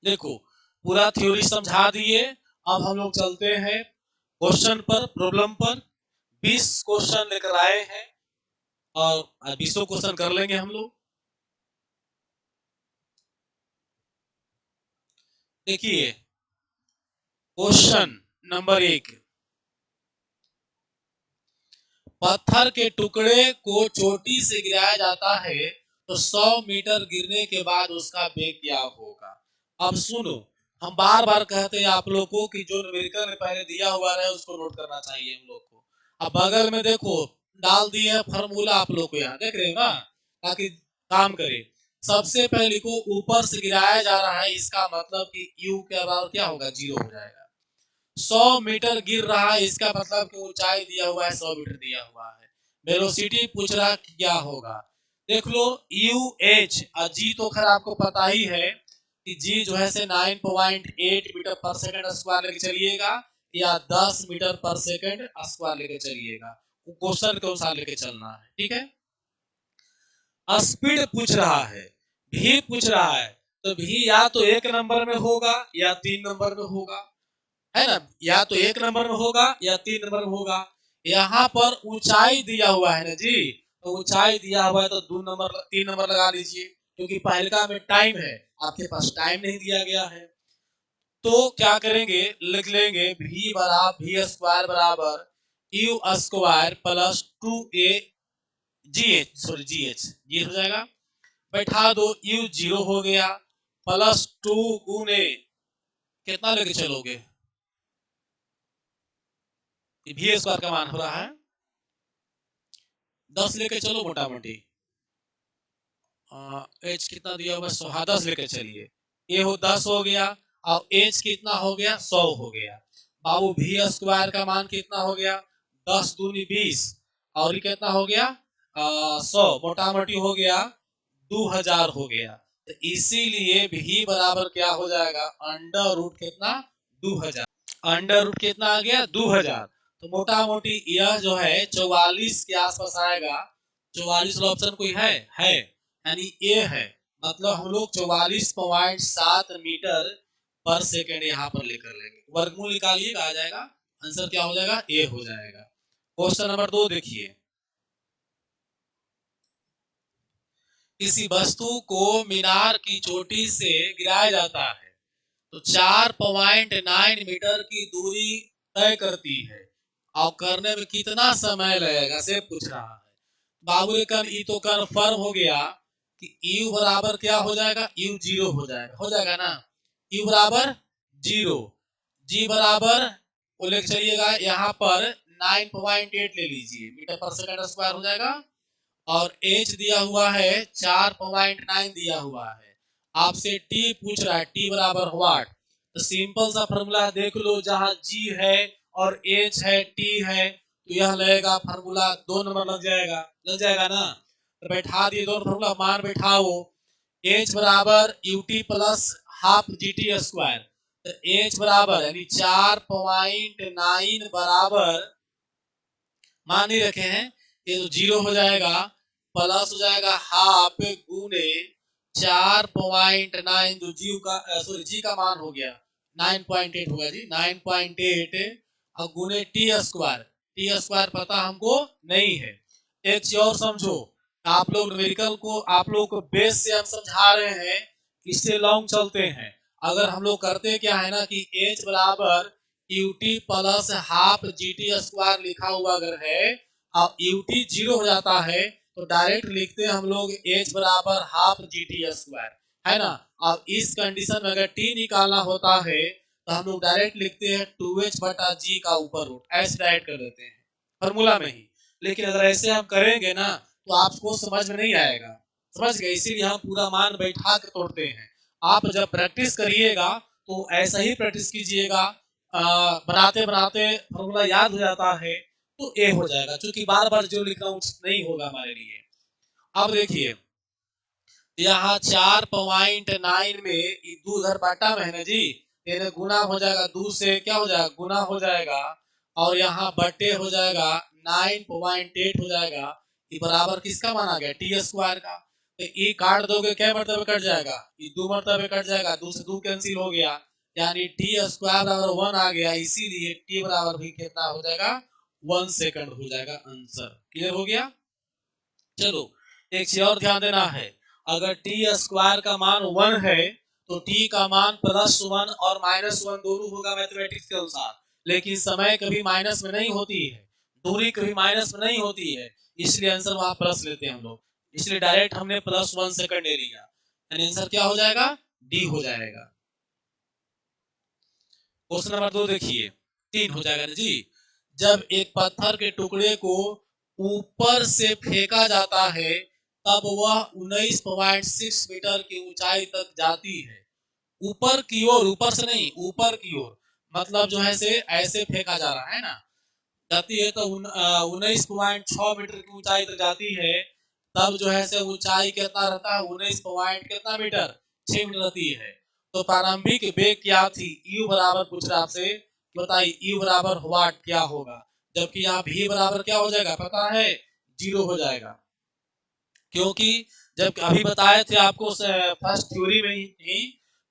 देखो पूरा थ्योरी समझा दिए, अब हम लोग चलते हैं क्वेश्चन पर, प्रॉब्लम पर। 20 क्वेश्चन लेकर आए हैं और 20 क्वेश्चन कर लेंगे हम लोग। देखिए क्वेश्चन नंबर 1, पत्थर के टुकड़े को चोटी से गिराया जाता है तो 100 मीटर गिरने के बाद उसका वेग क्या होगा। अब सुनो, हम बार बार कहते हैं आप लोगों को कि जो न्यूमेरिकल में पहले दिया हुआ है उसको नोट करना चाहिए हम लोग को। अब बगल में देखो डाल दिए है फॉर्मूला, आप लोग को यहाँ देख रहे हो ना, ताकि काम करे। सबसे पहले को ऊपर से गिराया जा रहा है, इसका मतलब कि यू के बराबर क्या होगा 0 हो जाएगा। 100 मीटर गिर रहा है, इसका मतलब कि ऊंचाई दिया हुआ है 100 मीटर दिया हुआ है। वेलोसिटी पूछ रहा क्या होगा, देख लो यू एच और जी तो खैर आपको पता ही है कि जी जो है से 9.8 मीटर पर सेकंड स्क्वायर लेके चलिएगा या 10 मीटर पर सेकंड स्क्वायर लेके चलिएगा, क्वेश्चन के अनुसार लेके चलना है। ठीक है, स्पीड पूछ रहा है, भी पूछ रहा है, तो भी या तो 1 नंबर में होगा या 3 नंबर में होगा, है ना, या तो 1 नंबर में होगा या 3 नंबर में होगा। यहाँ पर ऊंचाई दिया हुआ है ना जी, तो ऊंचाई दिया हुआ है तो 3 नंबर लगा लीजिए, क्योंकि पहलका में टाइम है, आपके पास टाइम नहीं दिया गया है। तो क्या करेंगे, लिख लेंगे भी स्क्वायर बराबर यू स्क्वायर प्लस 2a जी एच, सॉरी जी एच, ये हो जाएगा। बैठा दो, यू 0 हो गया, प्लस 2 गुने कितना लेके चलोगे, भी स्क्वायर का मान हो रहा है 10 लेके चलो मोटा मोटी, एच कितना दिया हुआ 100, हाँ 10 लेके चलिए, ये हो 10 हो गया और एच कितना हो गया 100 हो गया। बाबू भी स्क्वायर का मान कितना हो गया 10 दूनी 20 और ये कितना हो गया 100, मोटा मोटी हो गया 2000 हो गया। तो इसीलिए भी बराबर क्या हो जाएगा अंडर रूट कितना 2000, अंडर रूट कितना आ गया 2000। तो मोटा मोटी यह जो है 44 के आसपास आएगा। 44 वाला ऑप्शन कोई है यानी ए है, मतलब हम लोग 44.7 मीटर पर सेकेंड यहाँ पर लेकर लेंगे, वर्गमूल निकालिएगा आ जाएगा, आंसर क्या हो जाएगा ए हो जाएगा। क्वेश्चन नंबर 2 देखिए, किसी वस्तु को मीनार की चोटी से गिराया जाता है तो 4.9 मीटर की दूरी तय करती है और करने में कितना समय लगेगा से पूछ रहा है। बाबू ये तो कन्फर्म हो गया कि u बराबर क्या हो जाएगा u 0 हो जाएगा ना, u बराबर 0, g बराबर वो लेके चलिएगा यहाँ पर 9.8 ले लीजिए मीटर पर सेकंड स्क्वायर हो जाएगा और h दिया हुआ है 4.9 दिया हुआ है। आपसे t पूछ रहा है t बराबर व्हाट, तो सिंपल सा फॉर्मूला देख लो, जहां g है और h है t है, तो यह लगेगा फॉर्मूला 2 नंबर लग जाएगा ना। तो बैठा दिए दोनों फॉर्मूला मान बैठाओ। h बराबर ut plus half gt square, तो h बराबर यानी 4.9 बराबर मान नहीं रखे हैं, ये तो 0 हो जाएगा, प्लस हो जाएगा हाफ गुने 4.9 जो जी का मान हो गया 9.8 होगा जी, 9.8 और गुने टी स्क्वायर पता हमको नहीं है। एक चीज और समझो, आप लोग न्यूमेरिकल को आप लोग को बेस से हम समझा रहे हैं, इससे लॉन्ग चलते हैं। अगर हम लोग करते क्या है ना कि h बराबर UT plus half GT square लिखा हुआ अगर है और यूटी 0 हो जाता है तो डायरेक्ट लिखते हैं हम लोग h बराबर हाफ जीटी स्क्वायर, है ना। अब इस कंडीशन में अगर t निकालना होता है तो हम लोग डायरेक्ट लिखते हैं 2h बटा जी का ऊपर रूट, ऐसे डायरेक्ट कर देते हैं फॉर्मूला में ही। लेकिन अगर ऐसे हम करेंगे ना तो आपको समझ में नहीं आएगा, समझ गए, इसीलिए हम पूरा मान बैठा के तोड़ते हैं। आप जब प्रैक्टिस करिएगा तो ऐसा ही प्रैक्टिस कीजिएगा, बनाते बनाते फॉर्मूला याद हो जाता है तो ए हो जाएगा, क्योंकि बार बार जो लिख रहा हूं नहीं होगा हमारे लिए। अब देखिए यहाँ 4.9 में दो उधर बाटा में है ना जी, ये गुना हो जाएगा, 2 से क्या हो जाएगा गुना हो जाएगा, और यहाँ बटे हो जाएगा 9.8 हो जाएगा। ये बराबर किसका मान आ गया टी स्क्वायर का, तो ये काट दोगे क्या मरतबे कट जाएगा, ये 2 मरतबे कट जाएगा, 2 से 2 कैंसिल हो गया, यानी टी स्क्वायर बराबर 1 आ गया, इसीलिए टी बराबर भी कितना हो जाएगा 1 सेकंड हो जाएगा आंसर। क्लियर हो गया। चलो एक चीज और ध्यान देना है, अगर टी स्क्वायर का मान 1 है तो टी का मान +1 और -1 दोनों होगा मैथमेटिक्स के अनुसार, लेकिन समय कभी माइनस में नहीं होती है, दूरी कभी माइनस में नहीं होती है, इसलिए आंसर वहां प्लस लेते हैं हम लोग, इसलिए डायरेक्ट हमने +1 सेकंड ले लिया, यानी आंसर क्या हो जाएगा डी हो जाएगा। क्वेश्चन नंबर 2 देखिए, 3 हो जाएगा ना जी। जब एक पत्थर के टुकड़े को ऊपर से फेंका जाता है तब वह 19.6 मीटर की ऊंचाई तक जाती है। ऊपर की ओर, ऊपर से नहीं ऊपर की ओर, मतलब जो है से ऐसे फेंका जा रहा है ना, जाती है तो 19.6 मीटर की ऊंचाई तक जाती है, तब जो है से ऊंचाई कितना रहता है 19 पॉइंट कितना मीटर 6 मीटर रहती है। तो प्रारंभिक वेग क्या थी, यू बराबर पूछ रहा आपसे, बताइए यू बराबर व्हाट क्या होगा, जबकि यहाँ भी बराबर क्या हो जाएगा पता है 0 हो जाएगा, क्योंकि जब अभी बताए थे आपको फर्स्ट थ्योरी में ही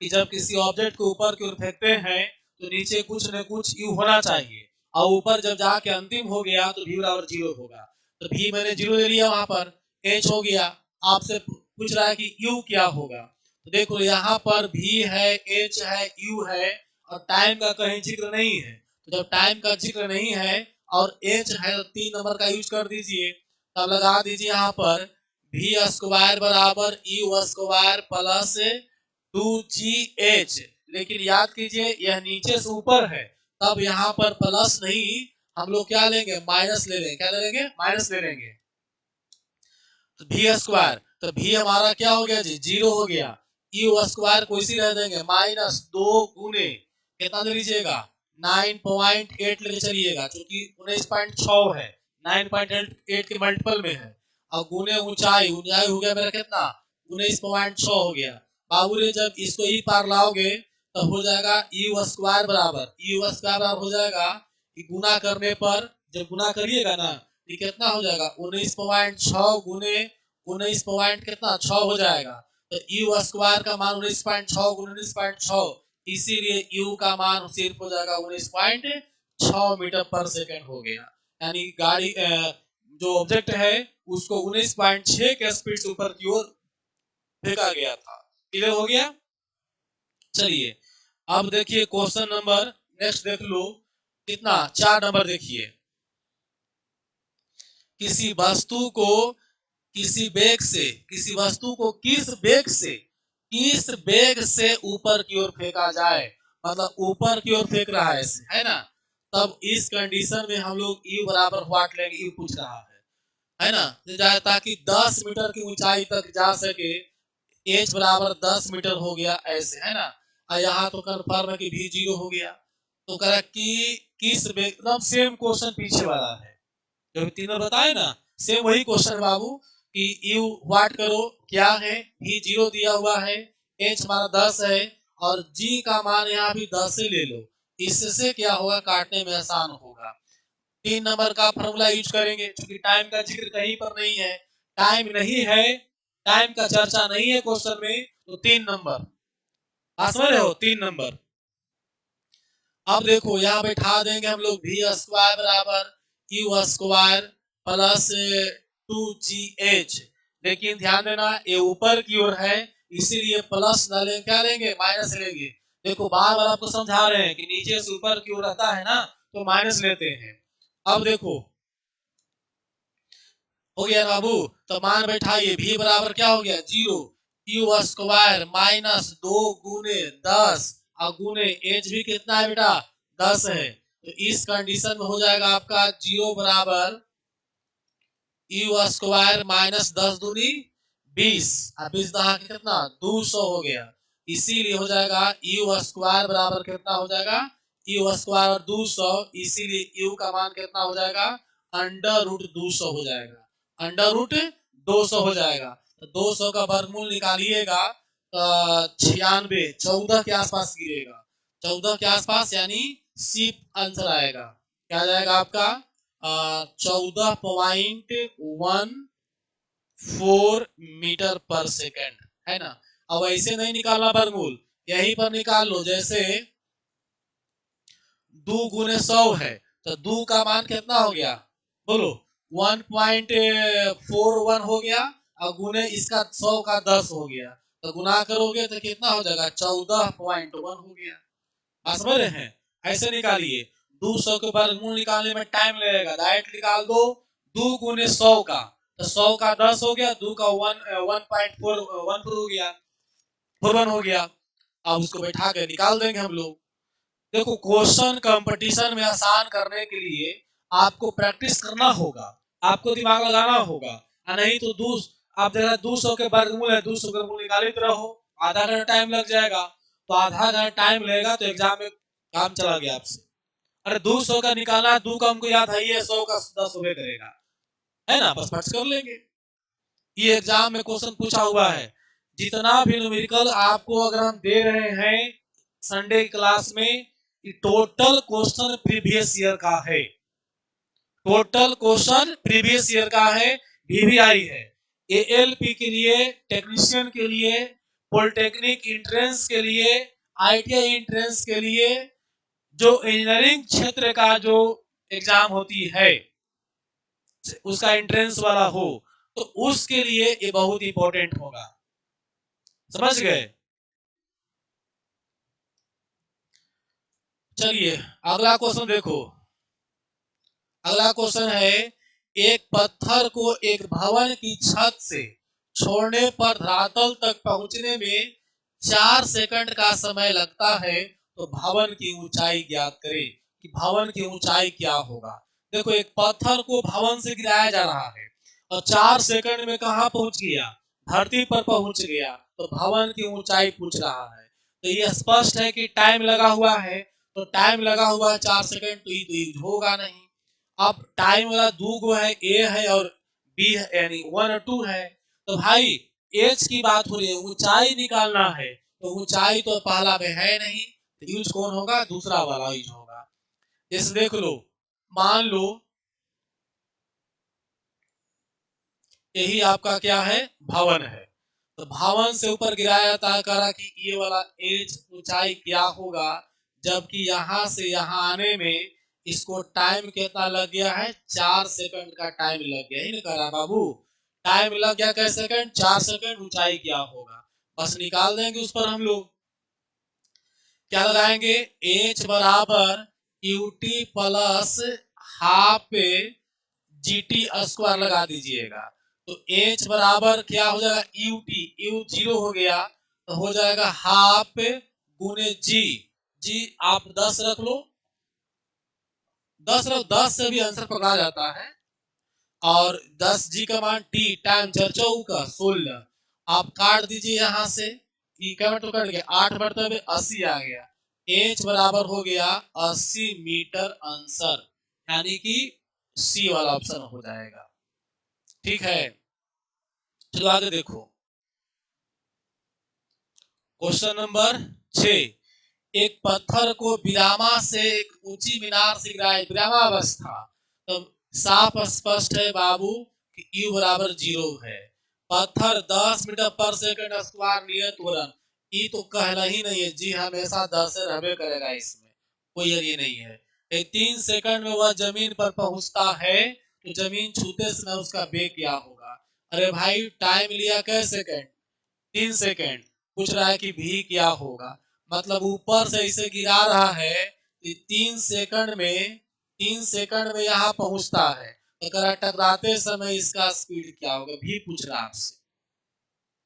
कि जब किसी ऑब्जेक्ट को ऊपर की ओर फेंकते हैं तो नीचे कुछ न कुछ यू होना चाहिए, और ऊपर जब जाके अंतिम हो गया तो भी बराबर 0 होगा, तो भी मैंने 0 ले लिया, वहां पर एच हो गया। आपसे पूछ रहा है कि यू क्या होगा, तो देखो यहाँ पर भी है एच है यू है और टाइम का कहीं जिक्र नहीं है, तो जब टाइम का जिक्र नहीं है और एच है तो 3 नंबर का यूज कर दीजिए, तब लगा दीजिए यहाँ पर भी स्क्वायर बराबर यू स्क्वायर प्लस 2GH, लेकिन याद कीजिए यह नीचे से ऊपर है, तब यहाँ पर प्लस नहीं हम लोग क्या लेंगे माइनस ले लेंगे, क्या ले लेंगे माइनस ले लेंगे, तो भी स्क्वायर, तो भी हमारा क्या हो गया जी 0 हो गया, यू स्क्वायर को इसी रह देंगे -2 गुने कितना ले लीजिएगा 9.8 लेके चलिएगा, क्योंकि 19.6 है 9.8 के मल्टीपल में है, और गुने ऊंचाई, ऊंचाई हो गया मेरा कितना 19.6 हो गया। बाबू रे जब इसको ई पार लाओगे तो हो जाएगा यू स्क्वायर बराबर हो जाएगा कि गुना करने पर, जब गुना करिएगा ना ये कितना हो जाएगा 19.6 गुने 19 पॉइंट कितना 6 हो जाएगा, तो यू स्क्वायर का मान 19.6 गुने 19.6, इसीलिए यू का मान सिर्फ हो जाएगा 19.6 मीटर पर सेकंड हो गया, यानी गाड़ी जो ऑब्जेक्ट है उसको 19.6 के स्पीड से ऊपर की ओर फेंका गया था। क्लियर हो गया। चलिए अब देखिए क्वेश्चन नंबर नेक्स्ट देख लो, कितना 4 नंबर देखिए, किसी वस्तु को किसी वेग से, किसी वस्तु को किस वेग से ऊपर की ओर फेंका जाए, मतलब ऊपर की ओर फेंक रहा है ऐसे, है ना, तब इस कंडीशन में हम लोग यू बराबर व्हाट लेंगे, यू पूछ रहा है, है ना, ताकि 10 मीटर की ऊंचाई तक जा सके। एच बराबर 10 मीटर हो गया ऐसे, है ना। और यहाँ तो कन्फर्म है कि भी 0 हो गया। तो कह कि किस एकदम सेम क्वेश्चन पीछे वाला है जो तीनों बताए ना, सेम वही क्वेश्चन बाबू कि यू व्हाट करो क्या है, भी 0 दिया हुआ है, एच हमारा 10 है और जी का मान यहाँ भी 10 से ले लो। इससे क्या होगा, काटने में आसान होगा। 3 नंबर का फॉर्मूला यूज करेंगे, क्योंकि टाइम का जिक्र कहीं पर नहीं है, टाइम नहीं है, टाइम का चर्चा नहीं है क्वेश्चन में, तो 3 नंबर समझ रहे हो, 3 नंबर। अब देखो यहाँ बैठा देंगे हम लोग भी स्क्वायर बराबर क्यू स्क्वायर प्लस 2GH। लेकिन ध्यान देना ये ऊपर की ओर है, इसीलिए प्लस न लेंगे, क्या लेंगे, माइनस लेंगे। देखो बार बार आपको समझा रहे हैं कि नीचे से ऊपर की ओर रहता है ना, तो माइनस लेते हैं। अब देखो हो गया बाबू, तो मान बैठाइए भी बराबर क्या हो गया, 0, क्यू स्क्वायर माइनस 2 गुने 10 और गुने एच भी कितना है बेटा, 10 है। तो इस कंडीशन में हो जाएगा आपका 0 बराबर यू स्क्वायर माइनस 10 दूनी 20 और 20 दहा कितना 200 हो गया। इसीलिए हो जाएगा यू स्क्वायर बराबर कितना हो जाएगा, यू स्क्वायर और 200, इसीलिए यू का मान कितना हो जाएगा, अंडर रूट 200 हो जाएगा, अंडर रूट 200 हो जाएगा। तो 200 का वर्गमूल निकालिएगा, 96 14 के आसपास गिरेगा, 14 के आसपास, यानी सी आंसर आएगा। क्या जाएगा आपका 14.14 मीटर पर सेकेंड, है ना। अब ऐसे नहीं निकालना वर्गमूल, यहीं पर निकाल लो। जैसे 2 गुने 100 है, तो 2 का मान कितना हो गया, बोलो 1.41 हो गया, और गुने इसका 100 का 10 हो गया, तो गुना करोगे तो कितना हो जाएगा, 14.1 हो गया। समझ रहे हैं, ऐसे निकालिए। 200 के वर्गमूल निकालने में टाइम लगेगा, डायरेक्ट निकाल दो। 2 गुने 100 का, तो 100 का 10 हो गया, 2 का 1.4 हो गया, 4 हो गया। अब उसको बैठा के निकाल देंगे हम लोग। देखो क्वेश्चन कंपटीशन में आसान करने के लिए आपको प्रैक्टिस करना होगा, आपको दिमाग लगाना होगा, नहीं तो आप जरा 200 के वर्गमूल है, 200 के वर्गमूल निकालते रहो, आधा घंटा टाइम लग जाएगा। तो आधा घंटा टाइम लगेगा तो एग्जाम में काम चला गया आपसे। अरे 200 का निकाला, 2 का हमको याद है, ये 100 का 10 रुपए करेगा, है ना, बस फट कर लेंगे। ये एग्जाम में क्वेश्चन पूछा हुआ है। जितना भी न्यूमेरिकल आपको अगर हम दे रहे हैं संडे क्लास में, टोटल क्वेश्चन प्रीवियस ईयर का है, टोटल क्वेश्चन प्रीवियस ईयर का है, वीवीआई है। एएलपी के लिए, टेक्नीशियन के लिए, पॉलिटेक्निक एंट्रेंस के लिए, आईटीआई एंट्रेंस के लिए, जो इंजीनियरिंग क्षेत्र का जो एग्जाम होती है उसका एंट्रेंस वाला हो, तो उसके लिए ये बहुत इंपॉर्टेंट होगा। समझ गए। चलिए अगला क्वेश्चन देखो। अगला क्वेश्चन है, एक पत्थर को एक भवन की छत से छोड़ने पर धरातल तक पहुंचने में 4 सेकंड का समय लगता है, तो भवन की ऊंचाई ज्ञात करें कि भवन की ऊंचाई क्या होगा। देखो एक पत्थर को भवन से गिराया जा रहा है और 4 सेकंड में कहां पहुंच गया, धरती पर पहुंच गया, तो भवन की ऊंचाई पूछ रहा है। तो ये स्पष्ट है कि टाइम लगा हुआ है, तो टाइम लगा हुआ है 4 सेकंड, तो ये यूज होगा नहीं। अब टाइम वाला दो गो है, ए है और बी है, यानी 1 और 2 है। तो भाई एज की बात हो रही है, ऊंचाई निकालना है, तो ऊंचाई तो पहला में है नहीं, तो यूज कौन होगा, दूसरा वाला यूज होगा। जैसे देख लो, मान लो यही आपका क्या है, भवन है, तो भवन से ऊपर गिराया जाता है, कह रहा कि ये वाला एज ऊंचाई क्या होगा, जबकि यहां से यहां आने में इसको टाइम कितना लग गया है, 4 सेकंड का टाइम लग गया, ही ना कह रहा बाबू, टाइम लग गया कैसे सेकंड, 4 सेकंड, ऊंचाई क्या होगा, बस निकाल देंगे उस पर हम लोग। क्या लगाएंगे, एच बराबर UT plus half GT square लगा दीजिएगा। तो एच बराबर क्या हो जाएगा, यू टी, यू 0 हो गया, तो हो जाएगा हाफ गुने जी, जी आप 10 रख लो, 10 रख, 10 से भी आंसर पकड़ा जाता है। और 10 जी का मान टी टाइम 4 का 16। आप काट दीजिए यहाँ से, क्या मतलब कट गया 8 मतलब 80 आ गया। एच बराबर हो गया 80 मीटर आंसर, यानी कि सी वाला ऑप्शन हो जाएगा। ठीक है, चलो आगे देखो। Question number 6। एक पत्थर को विरामा से एक ऊंची मीनार से गिराए, विरामावस्था, तो साफ स्पष्ट है बाबू कि U बराबर 0 है। पत्थर 10 मीटर पर सेकंड स्क्वायर नियत त्वरण, ई तो कहना ही नहीं है जी, हमेशा 10 से रहबे करेगा, इसमें कोई ये नहीं है। 3 सेकंड में वह जमीन पर पहुंचता है, तो जमीन छूते समय उसका वेग क्या होगा? अरे भाई टाइम लिया कै सेकंड? 3 सेकंड। पूछ रहा है कि भी क्या होगा, मतलब ऊपर से इसे गिरा रहा है, 3 सेकंड में यहाँ पहुंचता है, अगर टकराते समय इसका स्पीड क्या होगा? भी पूछ रहा है आपसे।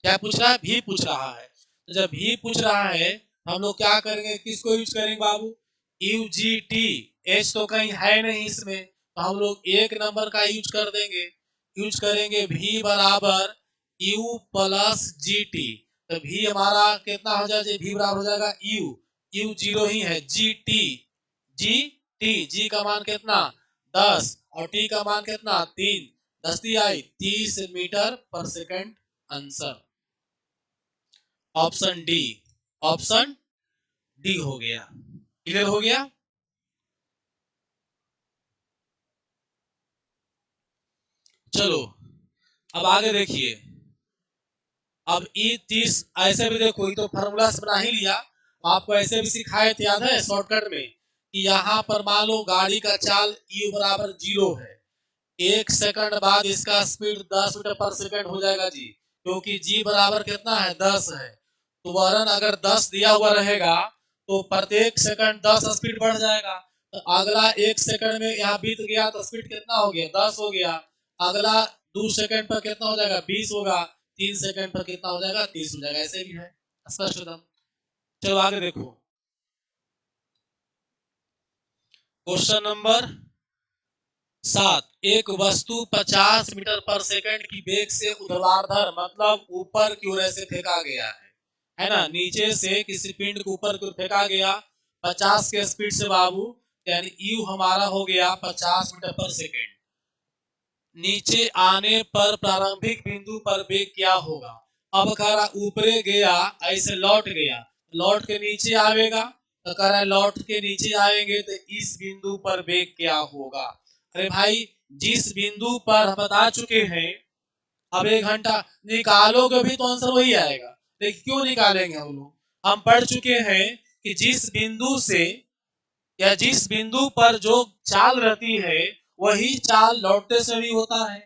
क्या पूछ रहा है? भी पूछ रहा है। तो जब भी पूछ रहा है, हम लोग क्या करेंगे, किसको यूज करेंगे बाबू? U G T. एच तो कहीं है नहीं इसमें, तो हम लोग एक नंबर का यूज कर देंगे। यूज करेंगे भी बराबर यू प्लस जी टी। तो भी हमारा कितना हो जाएगा? भी बराबर हो जाएगा यू, यू 0 ही है, जी टी, जी टी, जी का मान कितना? 10 और टी का मान कितना? 3। 10 दी आई 30 मीटर पर second answer. Option D, option D हो गया। क्लियर हो गया? चलो अब आगे देखिए। अब ई 30 ऐसे भी देखो, ये तो फार्मूला से बना ही लिया, आपको ऐसे भी सिखाए थे, याद है शॉर्टकट में, कि यहाँ पर मान लो गाड़ी का चाल यू बराबर 0 है, 1 सेकंड बाद इसका स्पीड 10 मीटर पर सेकंड हो जाएगा जी, क्योंकि जी बराबर कितना है? 10 है। तो वरन अगर 10 दिया हुआ रहेगा तो प्रत्येक सेकंड 10 स्पीड बढ़ जाएगा, तो अगला 1 सेकंड में यहाँ बीत गया तो स्पीड कितना हो गया? 10 हो गया। अगला 2 सेकंड पर कितना हो जाएगा? 20 होगा। 3 सेकंड पर कितना हो जाएगा? 30 हो जाएगा। ऐसे भी है स्पष्ट एकदम। चलो आगे देखो। Question number 7। एक वस्तु 50 मीटर पर सेकंड की वेग से ऊर्ध्वाधर मतलब ऊपर की ओर ऐसे फेंका गया है ना? नीचे से किसी पिंड को ऊपर की ओर फेंका गया 50 के स्पीड से बाबू, यानी यू हमारा हो गया 50 मीटर पर सेकंड। नीचे आने पर प्रारंभिक बिंदु पर वेग क्या होगा? अब कह रहा ऊपरे गया, ऐसे लौट गया, लौट के नीचे आवेगा, तो कह रहा है लौट के नीचे आएंगे तो इस बिंदु पर वेग क्या होगा? अरे भाई जिस बिंदु पर हम बता चुके हैं, अब 1 घंटा निकालोगे भी तो आंसर वही आएगा। लेकिन क्यों निकालेंगे हम लोग? हम पढ़ चुके हैं कि जिस बिंदु से या जिस बिंदु पर जो चाल रहती है वही चाल लौटते से भी होता है।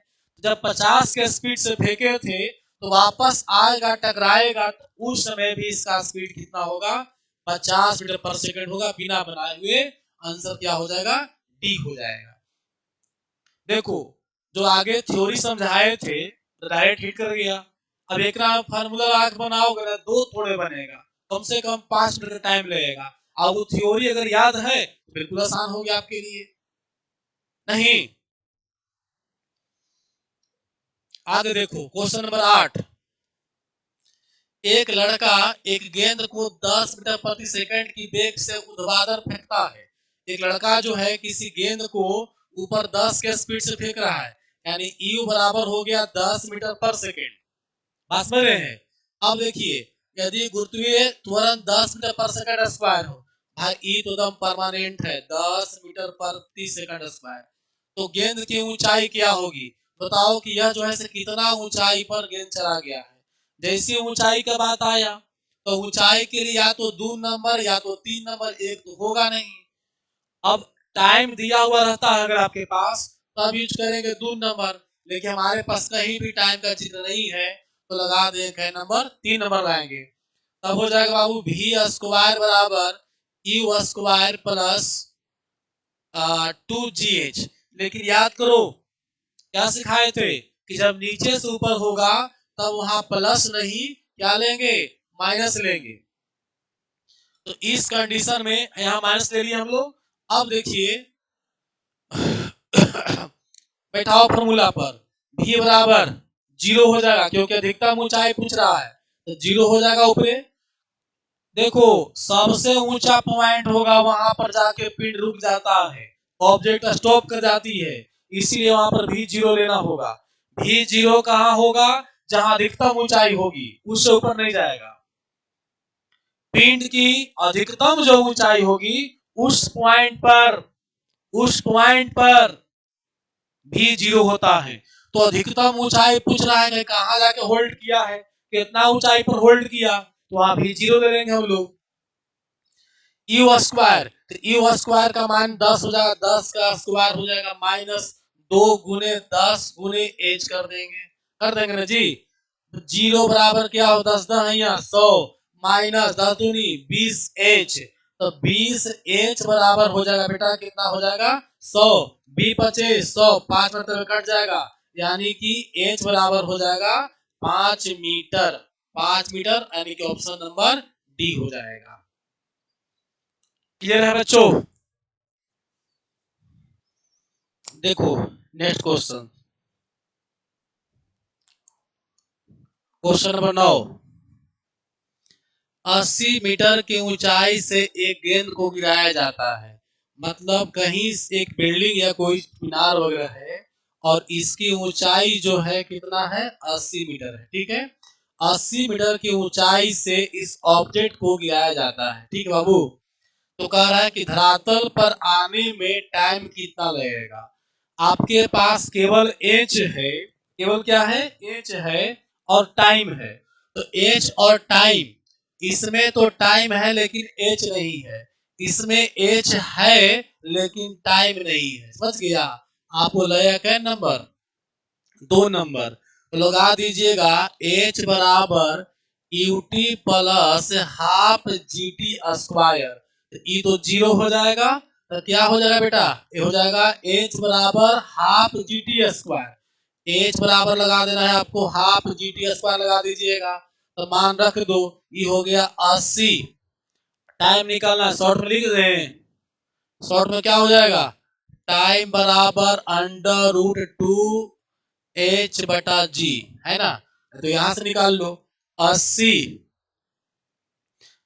जब 50 के स्पीड से फेंके थे तो वापस आएगा, टकराएगा, तो उस समय भी इसका स्पीड कितना होगा? 50 मीटर पर सेकंड होगा। बिना बनाए हुए आंसर क्या हो जाएगा? डी हो जाएगा। देखो जो आगे थ्योरी समझाए थे डायरेक्ट हिट कर गया। अब एक ना फार्मूला आग बनाओगे ना, दो थोड़े बनेगा, कम से कम 5 मिनट टाइम लगेगा। अब वो थ्योरी अगर याद है तो बिल्कुल आसान हो गया आपके लिए। नहीं, आगे देखो क्वेश्चन नंबर 8। एक लड़का एक गेंद को 10 मीटर प्रति सेकंड की वेग से ऊर्ध्वाधर फेंकता है। एक लड़का जो है किसी गेंद को ऊपर 10 के स्पीड से फेंक रहा है, यानी यू बराबर हो गया 10 मीटर पर सेकंड। बात समझ रहे हैं? अब देखिए, यदि गुरुत्वीय त्वरण 10 मीटर पर सेकंड स्क्वायर हो, भाई ई तो एकदम परमानेंट है, 10 मीटर प्रति सेकंड स्क्वायर, तो गेंद की ऊंचाई क्या होगी? बताओ कि यह जो है से कितना ऊंचाई पर गेंद चला गया है। जैसी ऊंचाई का बात आया तो ऊंचाई के लिए या तो 2 नंबर या तो 3 नंबर, एक तो होगा नहीं। अब टाइम दिया हुआ रहता है अगर आपके पास, तब यूज करेंगे 2 नंबर, लेकिन हमारे पास कहीं भी टाइम का चित्र नहीं है, तो लगा देंगे नंबर 3 नंबर लाएंगे। तब हो जाएगा बाबू भी स्क्वायर बराबर यू स्क्वायर प्लस 2GH। लेकिन याद करो क्या सिखाए थे कि जब नीचे से ऊपर होगा तब वहां प्लस नहीं, क्या लेंगे? माइनस लेंगे। तो इस कंडीशन में यहां माइनस ले लिए हम लोग। अब देखिए बैठाओ फॉर्मूला पर, v बराबर 0 हो जाएगा क्योंकि अधिकतम ऊंचाई पूछ रहा है, तो 0 हो जाएगा ऊपर। देखो सबसे ऊंचा पॉइंट होगा वहां पर जाके पिंड रुक जाता है, ऑब्जेक्ट स्टॉप कर जाती है, इसीलिए वहां पर भी 0 लेना होगा। भी 0 कहां होगा? जहां अधिकतम ऊंचाई होगी, उससे ऊपर नहीं जाएगा। पिंड की अधिकतम जो ऊंचाई होगी उस पॉइंट पर भी 0 होता है। तो अधिकतम ऊंचाई पूछ रहा है कि कहां जाके होल्ड किया है, कितना ऊंचाई पर होल्ड किया, तो वहां भी 0 ले लेंगे हम लोग। यू स्क्वायर, तो यू स्क्वायर का मान 10 हो जाएगा, 10 का स्क्वायर हो जाएगा -2 × 10 × कर देंगे ना जी। 0 बराबर क्या हो, 10 100 माइनस 10 दूनी 20h, तो 20h बराबर हो जाएगा बेटा, कितना हो जाएगा 100, 20 बचे 100, 5 मतलब कट जाएगा, यानी कि h बराबर हो जाएगा 5 मीटर। 5 मीटर यानी कि ऑप्शन नंबर डी हो जाएगा। क्लियर है बच्चों? देखो next question, question number 9। 80 metre की ऊंचाई से एक गेंद को गिराया जाता है, मतलब कहीं एक बिल्डिंग या कोई मीनार वगैरह है और इसकी ऊंचाई जो है कितना है, 80 मीटर है, ठीक है। 80 मीटर की ऊंचाई से इस ऑब्जेक्ट को गिराया जाता है, ठीक है बाबू। तो कह रहा है कि धरातल पर आने में टाइम कितना लगेगा। आपके पास केवल एच है, केवल क्या है, एच है और टाइम है। तो एच और टाइम, इसमें तो टाइम है लेकिन एच नहीं है, इसमें एच है लेकिन टाइम नहीं है, समझ गया। आपको लगेगा क्या नंबर, 2 नंबर। तो लगा दीजिएगा एच बराबर UT plus half G T square, तो ई तो 0 हो जाएगा, तो क्या हो जाएगा बेटा, ये हो जाएगा एच बराबर half G T square. H बराबर लगा देना है आपको, हाफ जी टी स्क्वायर लगा दीजिएगा, तो मान रख दो, ये हो गया 80। टाइम निकालना शॉर्ट में लिख दें, शॉर्ट में क्या हो जाएगा, टाइम बराबर √2 एच बटा जी, है ना। तो यहां से निकाल लो, 80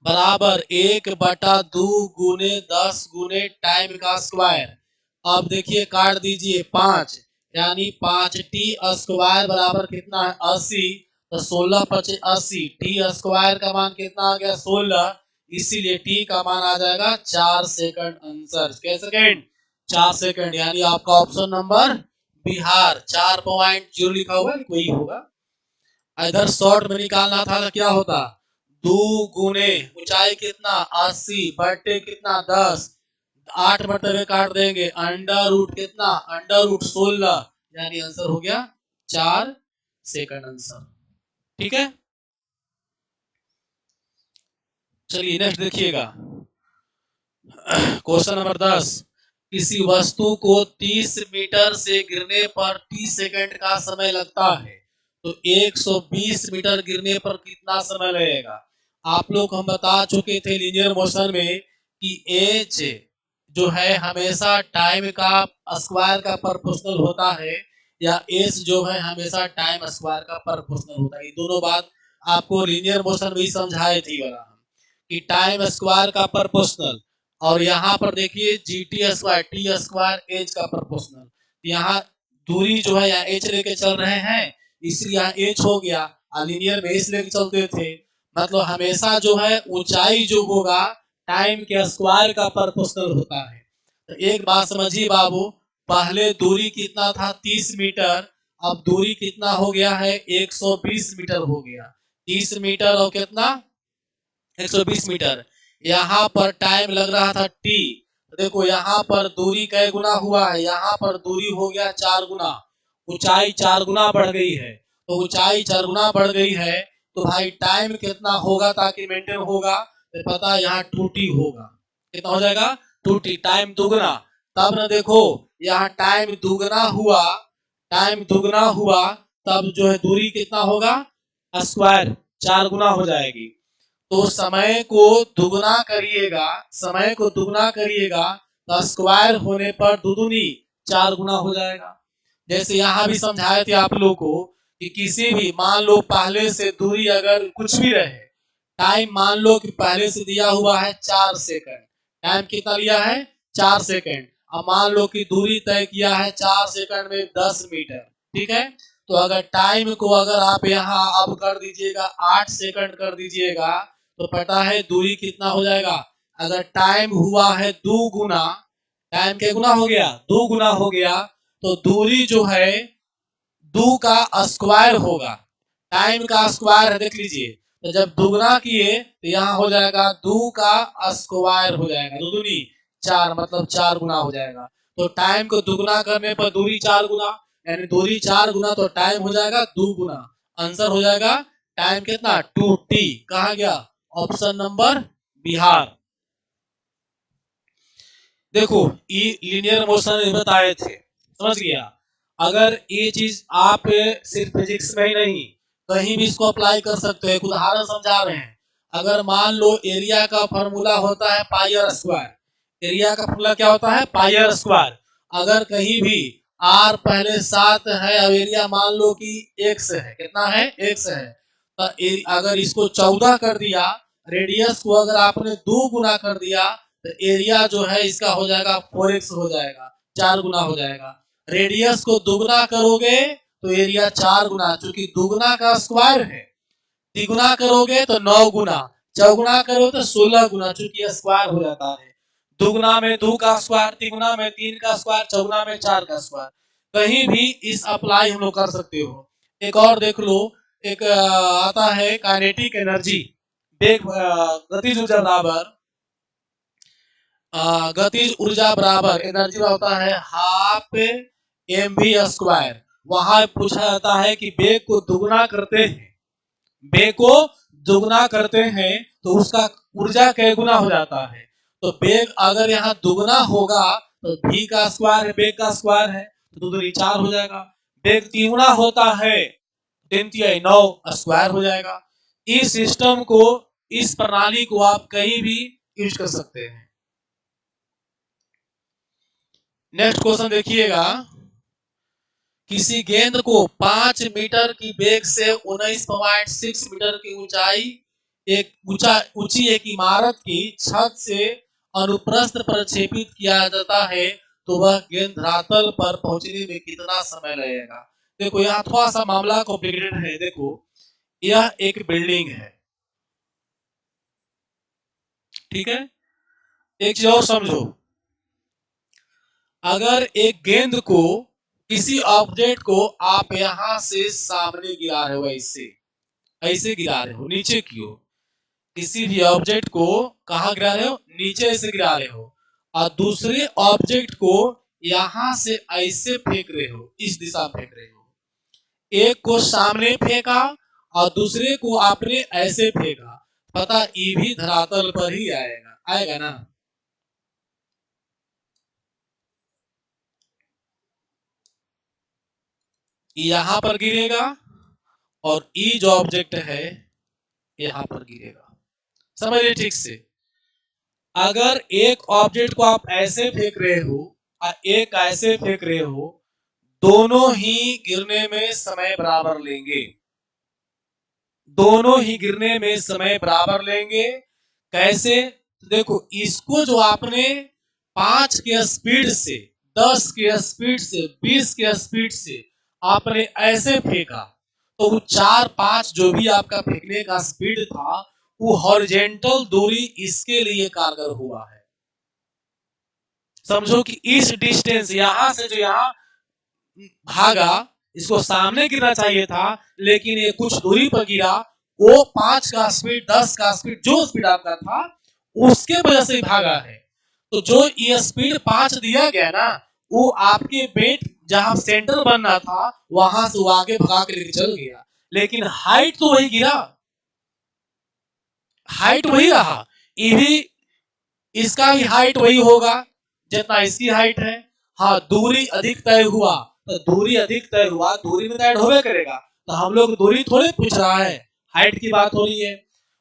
बराबर 1/2 गुने 10 गुने टाइम का स्क्वायर। अब देखिए काट दीजिए 5, यानी 5t स्क्वायर बराबर कितना है, 80। तो 16 पचे 80, टी स्क्वायर का मान कितना आ गया, 16, इसीलिए टी का मान आ जाएगा 4 सेकंड आंसर। क्या सेकंड, 4 सेकंड, यानी आपका ऑप्शन नंबर बिहार 4.0 लिखा हुआ है, कोई होगा। इधर शॉर्ट में निकालना था तो क्या होता, 2 गुने ऊंचाई कितना 80 बटे कितना 10, 8 मरतबे काट देंगे, अंडर रूट कितना, √16, यानी आंसर हो गया 4 सेकंड आंसर, ठीक है। चलिए नेक्स्ट देखिएगा, क्वेश्चन नंबर 10। किसी वस्तु को 30 मीटर से गिरने पर 30 सेकंड का समय लगता है, तो 120 मीटर गिरने पर कितना समय लगेगा। आप लोग हम बता चुके थे लीनियर मोशन में कि एच जो है हमेशा टाइम का स्क्वायर का प्रोपोर्शनल होता है, या एस जो है हमेशा टाइम स्क्वायर का प्रोपोर्शनल होता है। ये दोनों बात आपको लीनियर मोशन में ही समझाए थी वाला कि टाइम स्क्वायर का प्रोपोर्शनल, और यहाँ पर देखिए G T square, T square H का प्रोपोर्शनल। यहाँ दूरी जो है यहाँ एच लेके चल रहे हैं, इसलिए यहाँ एच हो गया, लीनियर में एच लेके चलते थे, मतलब हमेशा जो है ऊंचाई जो होगा टाइम के स्क्वायर का प्रोपोर्शनल होता है। तो एक बात समझिए बाबू, पहले दूरी कितना था 30 मीटर, अब दूरी कितना हो गया है 120 मीटर हो गया। 30 मीटर और कितना 120 मीटर। यहाँ पर टाइम लग रहा था टी, देखो यहाँ पर दूरी कै गुना हुआ है, यहाँ पर दूरी हो गया 4 गुना, ऊंचाई 4 गुना बढ़ गई है। तो ऊंचाई 4 गुना बढ़ गई है, तो भाई टाइम कितना होगा ताकि मेंटेन होगा, तो पता यहाँ 2t होगा, कितना हो जाएगा 2t, टाइम दुगना। तब ना देखो यहाँ टाइम दुगना हुआ, टाइम दुगना हुआ, तब जो है दूरी कितना होगा, स्क्वायर 4 गुना हो जाएगी। तो समय को दुगना करिएगा, समय को दुगना करिएगा, तो स्क्वायर होने पर दुदुनी 4 गुना हो जाएगा। जैसे यहाँ भी समझाए थे आप लोग को कि किसी भी मान लो पहले से दूरी अगर कुछ भी रहे, टाइम मान लो कि पहले से दिया हुआ है 4 सेकंड, टाइम कितना लिया है 4 सेकंड, अब मान लो कि दूरी तय किया है 4 सेकंड में 10 मीटर, ठीक है। तो अगर टाइम को अगर आप यहाँ अब कर दीजिएगा 8 सेकंड कर दीजिएगा, तो पता है दूरी कितना हो जाएगा। अगर टाइम हुआ है 2 गुना, टाइम के गुना हो गया 2 गुना हो गया, तो दूरी जो है 2 का स्क्वायर होगा। टाइम का स्क्वायर है, देख लीजिए। तो जब दुगना किए तो यहाँ हो जाएगा 2 का स्क्वायर हो जाएगा, 2 दूनी 4 मतलब 4 गुना हो जाएगा। तो टाइम को दुगना करने पर दूरी 4 गुना, यानी दूरी 4 गुना तो टाइम हो जाएगा 2 गुना। आंसर हो जाएगा टाइम कितना 2t। कहा गया ऑप्शन नंबर बिहार। देखो ये लीनियर मोशन बताए थे, समझ गया। अगर ये चीज आप सिर्फ फिजिक्स में ही नहीं कहीं भी इसको अप्लाई कर सकते हो। एक उदाहरण समझा रहे हैं। अगर मान लो एरिया का फॉर्मूला होता है पाई आर स्क्वायर, एरिया का फॉर्मूला क्या होता है पाई आर स्क्वायर। अगर कहीं भी आर पहले 7 है और एरिया मान लो कि x है, कितना है x है, तो अगर इसको 14 कर दिया, रेडियस को अगर आपने 2 गुना कर दिया, तो एरिया जो है इसका हो जाएगा 4x हो जाएगा, 4 गुना हो जाएगा। रेडियस को दुगना करोगे तो एरिया 4 गुना, चूंकि दुगना का स्क्वायर है। तिगुना करोगे तो 9 गुना, चौगुना करो तो 16 गुना, चूंकि स्क्वायर हो जाता है। दुगुना में 2 का स्क्वायर, तिगुना में 3 का स्क्वायर, चौगुना में 4 का स्क्वायर। कहीं भी इस अप्लाई हम लोग कर सकते हो। एक और देख लो, एक आता है काइनेटिक एनर्जी, वेग गतिज ऊर्जा बराबर गतिज ऊर्जा बराबर एनर्जी होता है हाफ mv स्क्वायर। वहां पूछा जाता है कि वेग को दुगना करते हैं, वेग को दुगना करते हैं तो उसका ऊर्जा कै गुना हो जाता है। तो वेग अगर यहाँ दुगना होगा तो v का स्क्वायर है, वेग का स्क्वायर है, तो 2 दूनी 4 हो जाएगा। वेग 3 गुना होता है, 3 9 स्क्वायर हो जाएगा। इस सिस्टम को, इस प्रणाली को आप कहीं भी यूज कर सकते हैं। नेक्स्ट क्वेश्चन देखिएगा। किसी गेंद को 5 मीटर की वेग से 19.6 मीटर की ऊंचाई ऊंची एक इमारत की छत से अनुप्रस्थ प्रक्षेपित किया जाता है, तो वह गेंद धरातल पर पहुंचने में कितना समय लगेगा। देखो यहाँ थोड़ा सा मामला कॉम्प्लिकेटेड है। देखो यह एक बिल्डिंग है, ठीक है। एक चीज और समझो, अगर एक गेंद को, किसी ऑब्जेक्ट को आप यहां से सामने गिरा रहे हो, ऐसे ऐसे गिरा रहे हो नीचे की ओर, किसी भी ऑब्जेक्ट को कहां गिरा रहे हो, नीचे से गिरा रहे हो, और दूसरे ऑब्जेक्ट को यहां से ऐसे फेंक रहे हो, इस दिशा में फेंक रहे हो। एक को सामने फेंका और दूसरे को आपने ऐसे फेंका, पता ये भी धरातल पर ही आएगा, आएगा ना। यहां पर गिरेगा और ई जो ऑब्जेक्ट है यहां पर गिरेगा। समझिए ठीक से। अगर एक ऑब्जेक्ट को आप ऐसे फेंक रहे हो और एक ऐसे फेंक रहे हो, दोनों ही गिरने में समय बराबर लेंगे, दोनों ही गिरने में समय बराबर लेंगे। कैसे, देखो इसको जो आपने 5 के स्पीड से, 10 के स्पीड से, 20 के स्पीड से आपने ऐसे फेंका, तो वो 4 5 जो भी आपका फेंकने का स्पीड था, वो हॉरिजेंटल दूरी इसके लिए कारगर हुआ है। समझो कि इस डिस्टेंस यहां से जो यहां भागा, इसको सामने गिरना चाहिए था, लेकिन ये कुछ दूरी पर गिरा। वो 5 का स्पीड, 10 का स्पीड, जो स्पीड आपका था उसके वजह से भागा है। तो जो ये स्पीड 5 दिया गया ना, वो आपके वेट जहां सेंटर बनना था वहां से वो आगे भगा के लेके चल गया, लेकिन हाइट तो वही गिरा, हाइट वही रहा। ये भी, इसका भी हाइट वही होगा जितना इसकी हाइट है। हाँ दूरी अधिक तय हुआ, तो दूरी अधिक तय हुआ, दूरी में तय होवे करेगा। तो हम लोग दूरी थोड़ी पूछ रहा है, हाइट की बात हो रही है।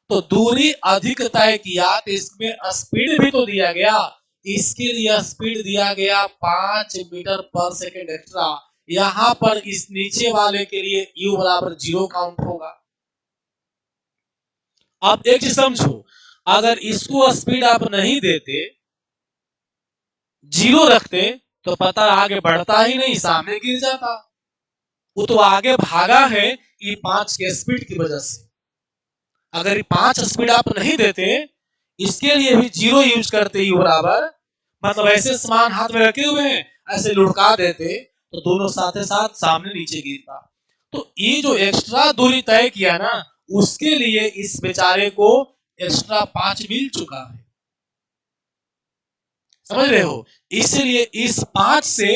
तो दूरी अधिक तय किया तो इसमें स्पीड भी तो दिया गया, इसके लिए स्पीड दिया गया 5 मीटर पर सेकेंड एक्स्ट्रा, यहाँ पर इस नीचे वाले के लिए u बराबर 0 काउंट होगा। अब एक चीज समझो, अगर इसको स्पीड आप नहीं देते, 0 रखते, तो पता आगे बढ़ता ही नहीं, सामने गिर जाता। वो तो आगे भागा है ये 5 के स्पीड की वजह से। अगर ये 5 स्पीड आप नहीं देते, इसके लिए भी 0 यूज करते u बराबर, मतलब ऐसे समान हाथ में रखे हुए हैं, ऐसे लुढ़का देते तो दोनों साथ साथ सामने नीचे गिरता। तो ये जो एक्स्ट्रा दूरी तय किया ना, उसके लिए इस बेचारे को एक्स्ट्रा 5 मिल चुका है। समझ रहे हो? इसलिए इस 5 से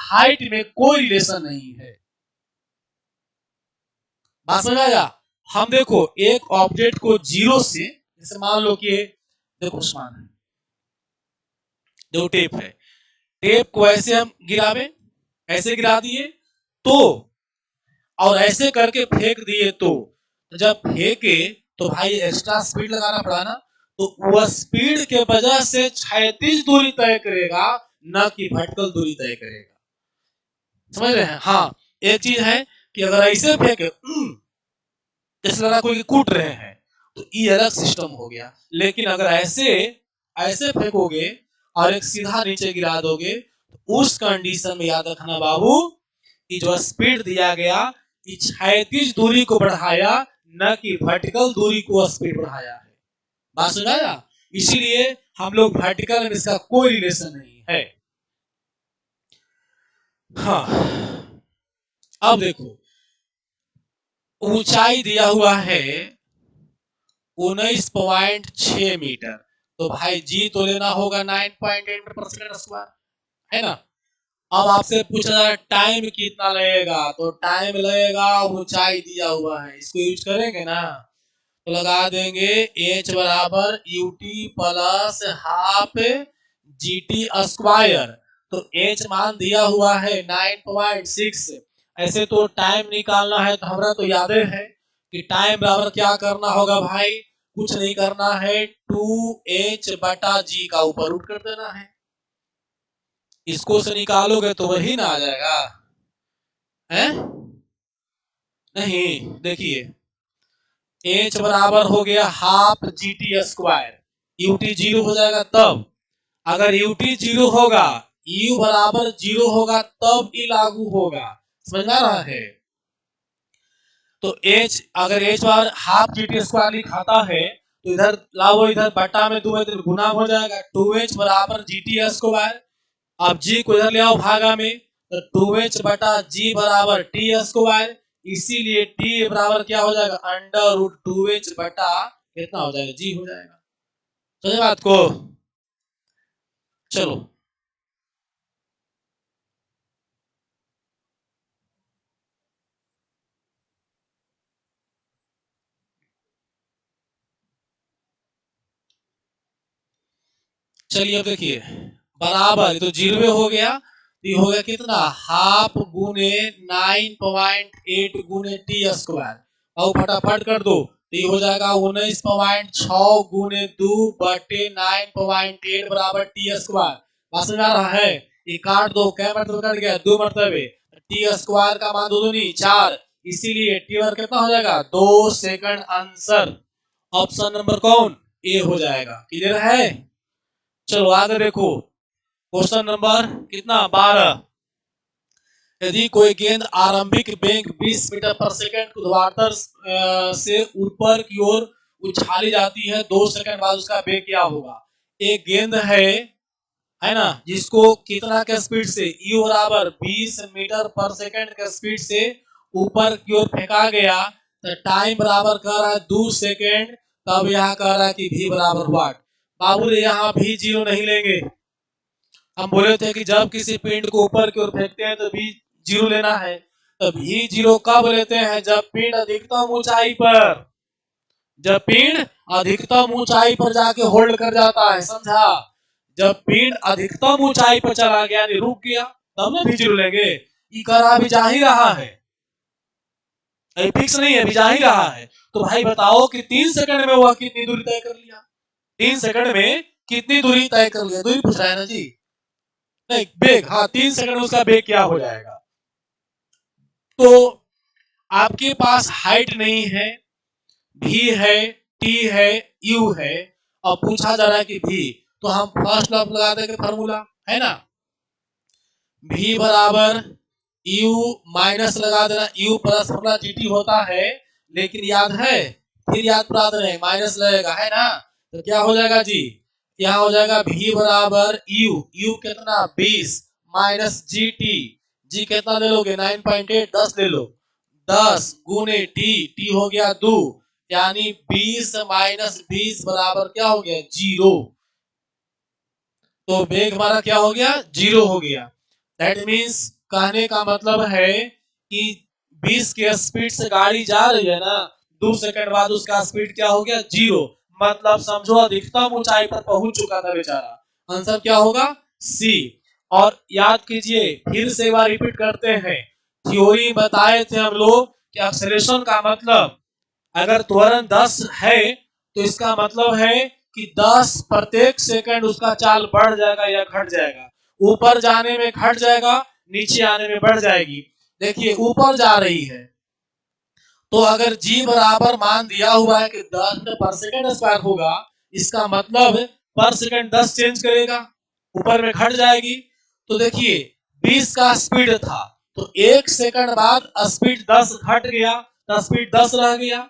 हाइट में कोई रिलेशन नहीं है। बात समझ आया? हम देखो एक ऑब्जेक्ट को 0 से, जैसे मान लो कि देखो समान है, जो टेप है, टेप को ऐसे हम गिरावे, ऐसे गिरा दिए तो, और ऐसे करके फेंक दिए तो जब फेंके तो भाई एक्स्ट्रा स्पीड लगाना पड़ा ना, तो वह स्पीड के वजह से क्षैतिज दूरी तय करेगा, न कि वर्टिकल दूरी तय करेगा। समझ रहे हैं? हाँ, एक चीज है कि अगर ऐसे फेंके, जैसे लगा कोई कूट रहे हैं, तो ये अलग सिस्टम हो गया। लेकिन अगर ऐसे ऐसे फेंकोगे और एक सीधा नीचे गिरा दोगे, तो उस कंडीशन में याद रखना बाबू, कि जो स्पीड दिया गया, ये क्षैतिज दूरी को बढ़ाया, न कि वर्टिकल दूरी को स्पीड बढ़ाया है। बात सुनाया? इसीलिए हम लोग वर्टिकल में इसका कोई रिलेशन नहीं है। हाँ, अब देखो ऊंचाई दिया हुआ है 19.6 मीटर, तो भाई जी तो लेना होगा 9.8 मीटर पर सेकंड स्क्वायर, है ना? अब आपसे पूछा जा रहा है टाइम कितना लगेगा, तो टाइम लगेगा, ऊंचाई दिया हुआ है, इसको यूज करेंगे ना, तो लगा देंगे h बराबर ut plus half gt square. तो h मान दिया हुआ है 9.6। ऐसे तो टाइम निकालना है तो हमारा तो याद है कि टाइम बराबर क्या करना होगा भाई, कुछ नहीं करना है, 2h बटा g का ऊपर रूट कर देना है। इसको से निकालोगे तो वही ना आ जाएगा, है? नहीं, देखिए h बराबर हो गया half G T square, UT 0 हो जाएगा तब, अगर यूटी 0 होगा, u बराबर 0 होगा तब ई लागू होगा। समझ में आ रहा है? तो h, अगर h बार हाफ जी टी स्क्वायर लिखाता है, तो इधर लाओ, इधर बटा में 2 इधर गुना हो जाएगा, 2h बराबर जी टी स्क्वायर। अब g को इधर ले आओ भागा में, तो 2h बटा g बराबर टी स्क्वायर। इसीलिए t बराबर क्या हो जाएगा, अंडर रूट 2h बटा कितना हो जाएगा, g हो जाएगा। समझे बात को? चलो चलिए, अब देखिए बराबर, तो 0 हो गया, ये हो गया कितना, हाफ गुने 9.8 गुने टी स्क्वायर, और फटाफट कर दो, तो ये हो जाएगा 19.6 गुने 2 बटे 9.8 बराबर टी स्क्वायर। बात समझ आ रहा है? ये काट दो, क्या मतलब कट गया, 2 मरतबे, टी स्क्वायर का मान 2 दूनी 4, इसीलिए टी बराबर कितना हो जाएगा, 2 सेकंड आंसर। ऑप्शन नंबर कौन, ए हो जाएगा। क्लियर है? चलो आगे देखो, क्वेश्चन नंबर कितना, 12। यदि कोई गेंद आरंभिक वेग 20 मीटर पर सेकंड ऊर्ध्वाधर से ऊपर की ओर उछाली जाती है, 2 सेकंड बाद उसका वेग क्या होगा? एक गेंद है ना, जिसको कितना के स्पीड से, u बराबर 20 मीटर पर सेकंड के स्पीड से ऊपर की ओर फेंका गया, तो टाइम बराबर कर रहा है 2 सेकंड, तब यहाँ कह रहा है कि v बराबर व्हाट। बाबू ने यहाँ भी 0 नहीं लेंगे, हम बोले थे कि जब किसी पिंड को ऊपर की ओर फेंकते हैं तो भी 0 लेना है। तो भी 0 कब लेते हैं, जब पिंड अधिकतम ऊंचाई पर, जब पिंड अधिकतम ऊंचाई पर जाके होल्ड कर जाता है, समझा? जब पिंड अधिकतम ऊंचाई पर चला गया, रुक गया, तब ना भी 0 लेंगे। ये करा अभी जा ही रहा है, फिक्स नहीं है, अभी जा ही रहा है। तो भाई बताओ कि 3 सेकंड में वह कितनी दूरी तय कर लिया, 3 सेकंड में कितनी दूरी तय कर लिया, दूरी पूछ रहा है ना जी, नहीं बेग, हाँ 3 सेकंड में उसका बेग क्या हो जाएगा। तो आपके पास हाइट नहीं है, भी है, टी है, यू है, और पूछा जा रहा है कि भी, तो हम फर्स्ट लॉ लगा देंगे फॉर्मूला, है ना, भी बराबर यू माइनस लगा देना, यू प्लस अपना जीटी होता है, लेकिन याद है, फिर याद करा देना माइनस लगेगा, है ना, तो क्या हो जाएगा जी, यहाँ हो जाएगा भी बराबर यू, यू कितना 20 माइनस जी टी, जी कितना ले लोगे 9.8, 10 ले लो, 10 गुने टी, टी हो गया 2, यानी 20 माइनस 20 बराबर क्या हो गया 0, तो वेग हमारा क्या हो गया 0 हो गया। दैट मीन्स कहने का मतलब है कि 20 के स्पीड से गाड़ी जा रही है ना, 2 सेकंड बाद उसका स्पीड क्या हो गया 0, मतलब समझो अधिकतम ऊंचाई पर पहुंच चुका था बेचारा। आंसर क्या होगा सी। और याद कीजिए, फिर से एक बार रिपीट करते हैं, थ्योरी बताए थे हम लोग कि एक्सेलरेशन का मतलब अगर त्वरण 10 है तो इसका मतलब है कि 10 प्रत्येक सेकंड उसका चाल बढ़ जाएगा या घट जाएगा, ऊपर जाने में घट जाएगा, नीचे आने में बढ़ जाएगी। देखिए ऊपर जा रही है तो अगर g बराबर मान दिया हुआ है कि 10 मीटर पर सेकंड स्क्वायर होगा, इसका मतलब पर सेकंड 10 चेंज करेगा, ऊपर में घट जाएगी। तो देखिए 20 का स्पीड था, तो 1 सेकंड बाद स्पीड 10 घट गया, तो स्पीड 10 रह गया,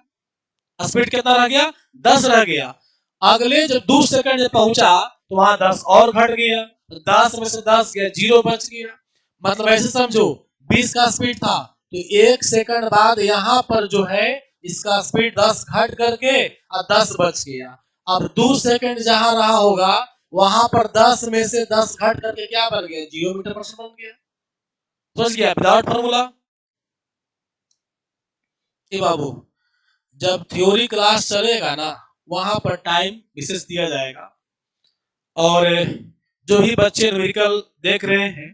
स्पीड कितना रह गया 10 रह गया। अगले जब 2 सेकंड जब पहुंचा तो वहां 10 और घट गया, तो 10 में से 10 गया, 0 बच गया। मतलब ऐसे समझो 20 का स्पीड था, तो 1 सेकंड बाद यहाँ पर जो है इसका स्पीड 10 घट करके और 10 बच गया। अब 2 सेकंड जहां रहा होगा वहां पर 10 में से 10 घट करके क्या बन गया 0 मीटर पर सेकंड बन गया। समझ गया विदाउट फॉर्मूला। बाबू जब थ्योरी क्लास चलेगा ना वहां पर टाइम विशेष दिया जाएगा, और जो भी बच्चे न्यूमेरिकल देख रहे हैं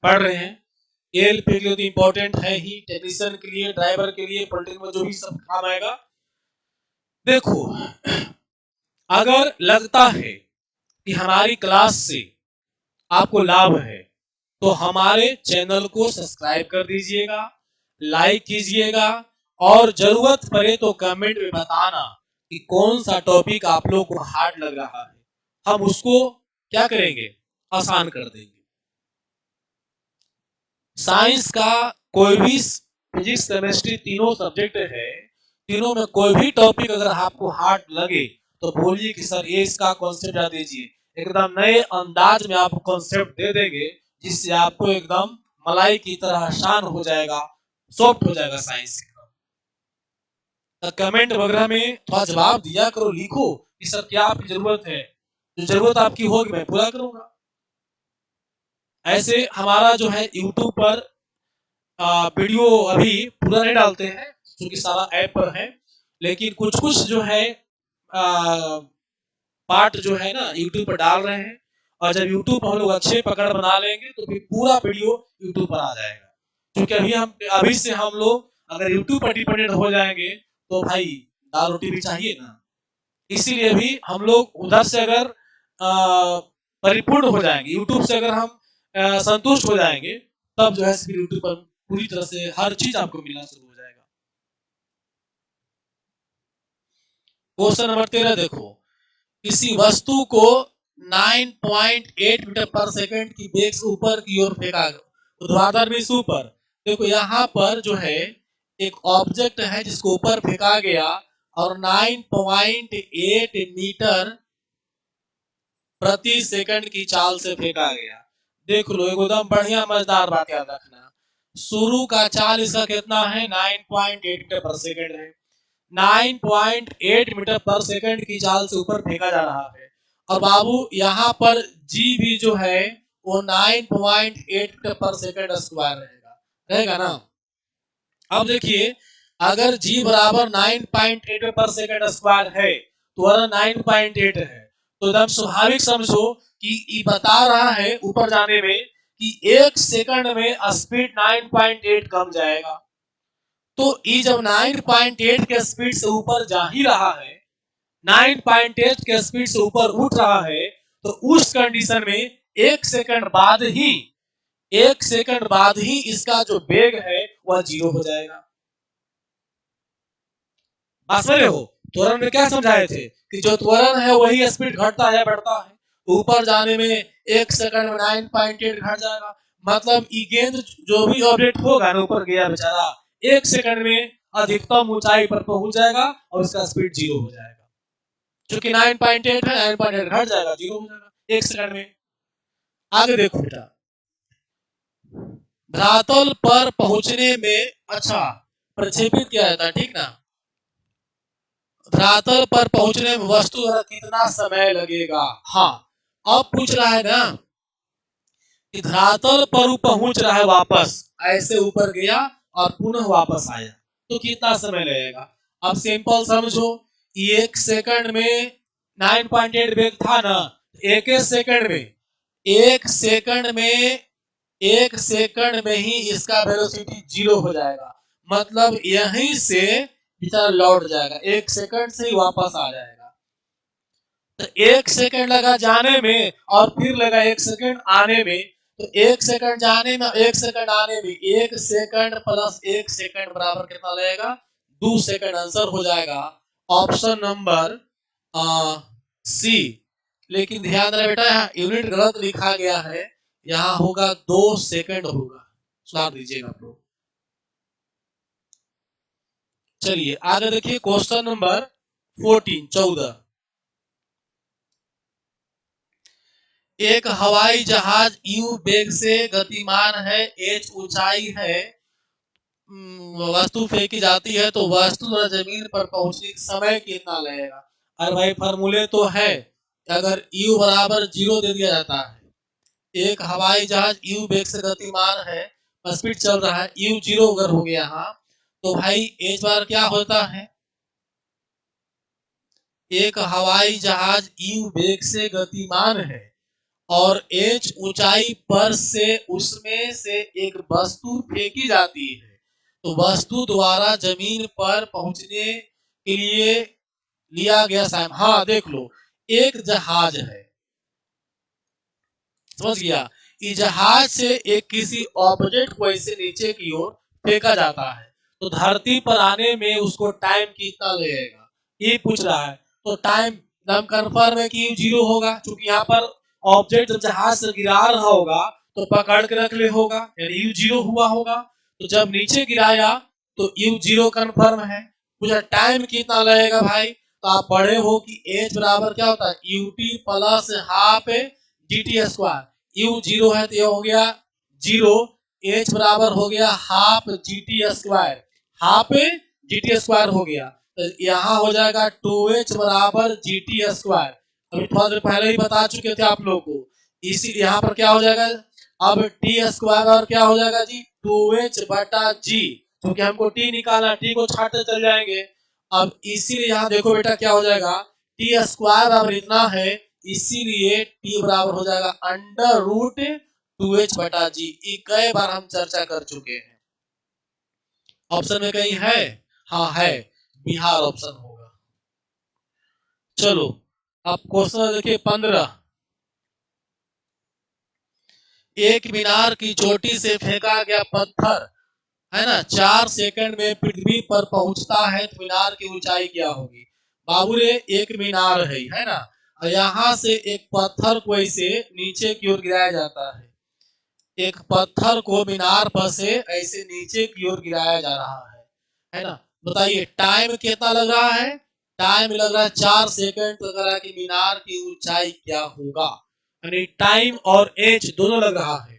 पढ़ रहे हैं, एलपी के लिए तो इम्पोर्टेंट है ही, टेक्नीशियन के लिए, ड्राइवर के लिए, पॉलिटेक्निक में जो भी सब काम आएगा। देखो अगर लगता है कि हमारी क्लास से आपको लाभ है तो हमारे चैनल को सब्सक्राइब कर दीजिएगा, लाइक कीजिएगा, और जरूरत पड़े तो कमेंट में बताना कि कौन सा टॉपिक आप लोग को हार्ड लग रहा है, हम उसको क्या करेंगे आसान कर देंगे। साइंस का कोई भी फिजिक्स केमिस्ट्री तीनों सब्जेक्ट है, तीनों में कोई भी टॉपिक अगर आपको हार्ड लगे तो बोलिए कि सर ये इसका कॉन्सेप्ट बता दीजिए, एकदम नए अंदाज में आपको कॉन्सेप्ट दे देंगे जिससे आपको एकदम मलाई की तरह आसान हो जाएगा, सॉफ्ट हो जाएगा साइंस। तो कमेंट वगैरह में थोड़ा जवाब दिया करो, लिखो कि सर क्या आपकी जरूरत है, जो जरूरत आपकी होगी मैं पूरा करूंगा। ऐसे हमारा जो है यूट्यूब पर वीडियो अभी पूरा नहीं डालते हैं क्योंकि सारा ऐप पर है, लेकिन कुछ कुछ जो है पार्ट जो है ना यूट्यूब पर डाल रहे हैं, और जब यूट्यूब हम लोग अच्छे पकड़ बना लेंगे तो फिर पूरा वीडियो यूट्यूब पर आ जाएगा। क्योंकि अभी से हम लोग अगर यूट्यूब पर डिपेंडेंट हो जाएंगे तो भाई दाल रोटी भी चाहिए ना, इसीलिए भी हम लोग उधर से अगर परिपूर्ण हो जाएंगे, यूट्यूब से अगर हम संतुष्ट हो जाएंगे, तब जो है यूट्यूब पर पूरी तरह से हर चीज आपको मिलना शुरू हो जाएगा। क्वेश्चन नंबर 13 देखो, किसी वस्तु को 9.8 मीटर पर सेकंड की वेग से ऊपर की ओर फेंका, ऊर्ध्वाधर में ऊपर। देखो यहाँ पर जो है एक ऑब्जेक्ट है जिसको ऊपर फेंका गया और 9.8 मीटर प्रति सेकंड की चाल से फेंका गया। देख लो एकदम बढ़िया मजेदार बात याद रखना, शुरू का चाल इसका कितना है 9.8 मीटर पर सेकंड है, 9.8 मीटर पर सेकंड की चाल से ऊपर फेंका जा रहा है। और बाबू यहाँ पर जी भी जो है वो 9.8 मीटर पर सेकंड स्क्वायर रहेगा, रहेगा ना। अब देखिए अगर जी बराबर 9.8 मीटर पर सेकंड स्क्वायर है तो 9.8 है, तो एकदम स्वाभाविक समझो कि ये बता रहा है ऊपर जाने में कि 1 सेकंड में स्पीड 9.8 कम जाएगा। तो ये जब 9.8 के स्पीड से ऊपर जा ही रहा है, 9.8 के स्पीड से ऊपर उठ रहा है, तो उस कंडीशन में 1 सेकंड बाद ही इसका जो वेग है वह 0 हो जाएगा। बात समझ रहे हो? त्वरण में क्या समझाए थे कि जो त्वरण है वही स्पीड घटता है बढ़ता है। ऊपर जाने में 1 सेकंड में 9.8 घट जाएगा, मतलब ये गेंद जो भी ऑब्जेक्ट होगा ना ऊपर गया बेचारा 1 सेकंड में अधिकतम ऊंचाई पर पहुंच जाएगा और उसका स्पीड 0 हो जाएगा। क्योंकि 9.8 है, 9.8 घट जाएगा, 0 हो जाएगा 1 सेकंड में। आगे देखो बेटा, धरातल पर पहुंचने में, अच्छा प्रक्षेपित किया जाता है, ठीक ना। धरातल पर पहुंचने में वस्तु द्वारा कितना समय लगेगा। हाँ, अब पूछ रहा है ना कि धरातल पर पहुंच रहा है, वापस ऐसे ऊपर गया और पुनः वापस आया तो कितना समय लगेगा। अब सिंपल समझो, 1 सेकंड में 9.8 वेग था ना, एक सेकंड में, 1 सेकंड में ही इसका वेलोसिटी 0 हो जाएगा, मतलब यहीं से बेचारा लौट जाएगा, 1 सेकंड से ही वापस आ जाएगा। तो 1 सेकंड लगा जाने में और फिर लगा 1 सेकंड आने में, तो 1 सेकंड जाने में 1 सेकंड आने में 1 सेकंड प्लस 1 सेकंड बराबर कितना लगेगा, 2 सेकंड। आंसर हो जाएगा ऑप्शन नंबर सी। लेकिन ध्यान रहे बेटा, यहाँ यूनिट गलत लिखा गया है, यहाँ होगा 2 सेकंड होगा, सुधार दीजिएगा आप लोग। चलिए आगे देखिए क्वेश्चन नंबर 14। एक हवाई जहाज यू वेग से गतिमान है, एच ऊंचाई है, वस्तु फेंकी जाती है तो वस्तु द्वारा जमीन पर पहुंचने का समय कितना लगेगा। अरे भाई फॉर्मूले तो है, अगर u बराबर 0 दे दिया जाता है, एक हवाई जहाज यू वेग से गतिमान है, स्पीड चल रहा है, u 0 अगर हो गया यहाँ, तो भाई एच बार क्या होता है, एक हवाई जहाज यू वेग से गतिमान है और एच ऊंचाई पर से उसमें से एक वस्तु फेंकी जाती है, तो वस्तु द्वारा जमीन पर पहुंचने के लिए लिया गया समय। हाँ देख लो, एक जहाज है, समझ गया, इस जहाज से एक किसी ऑब्जेक्ट को ऐसे नीचे की ओर फेंका जाता है, तो धरती पर आने में उसको टाइम कितना लगेगा ये पूछ रहा है। तो टाइम एकदम कंफर्म है कि 0 होगा, क्योंकि यहाँ पर ऑब्जेक्ट जब जहाज से गिरा रहा होगा तो पकड़ के रख ले होगा, यानी यू 0 हुआ होगा। तो जब नीचे गिराया तो यू 0 कंफर्म है। पूछा टाइम कितना लगेगा भाई, तो आप पढ़े हो कि एच बराबर क्या होता है, you T plus half G T square. You 0 है तो ये हो गया 0, एच बराबर हो गया half G T square, half G T square हो गया, तो यहाँ हो जाएगा 2h बराबर जी टी स्क्वायर। अभी थोड़ा देर पहले ही बता चुके थे आप लोग को, इसी यहाँ पर क्या हो जाएगा, अब टी स्क्वायर और क्या हो जाएगा जी 2h बटा जी, क्योंकि हमको टी निकालना, टी को छाटते चल जाएंगे। अब इसीलिए यहाँ देखो बेटा क्या हो जाएगा, टी स्क्वायर बराबर इतना है, इसीलिए टी बराबर हो जाएगा अंडर रूट 2h बटा जी। कई बार हम चर्चा कर चुके हैं। ऑप्शन में कहीं है, हाँ है, बिहार ऑप्शन होगा। चलो अब क्वेश्चन देखिए 15। एक मीनार की चोटी से फेंका गया पत्थर है ना 4 सेकंड में पृथ्वी पर पहुंचता है तो मीनार की ऊंचाई क्या होगी। बाबू रे एक मीनार है ना, यहाँ से एक पत्थर को ऐसे नीचे की ओर गिराया जाता है, एक पत्थर को मीनार पर से ऐसे नीचे की ओर गिराया जा रहा है ना। बताइए टाइम कितना लग रहा है, टाइम लग रहा है 4 सेकंड। तो लग रहा है कि मीनार की ऊंचाई क्या होगा, यानी टाइम और एज दोनों लग रहा है।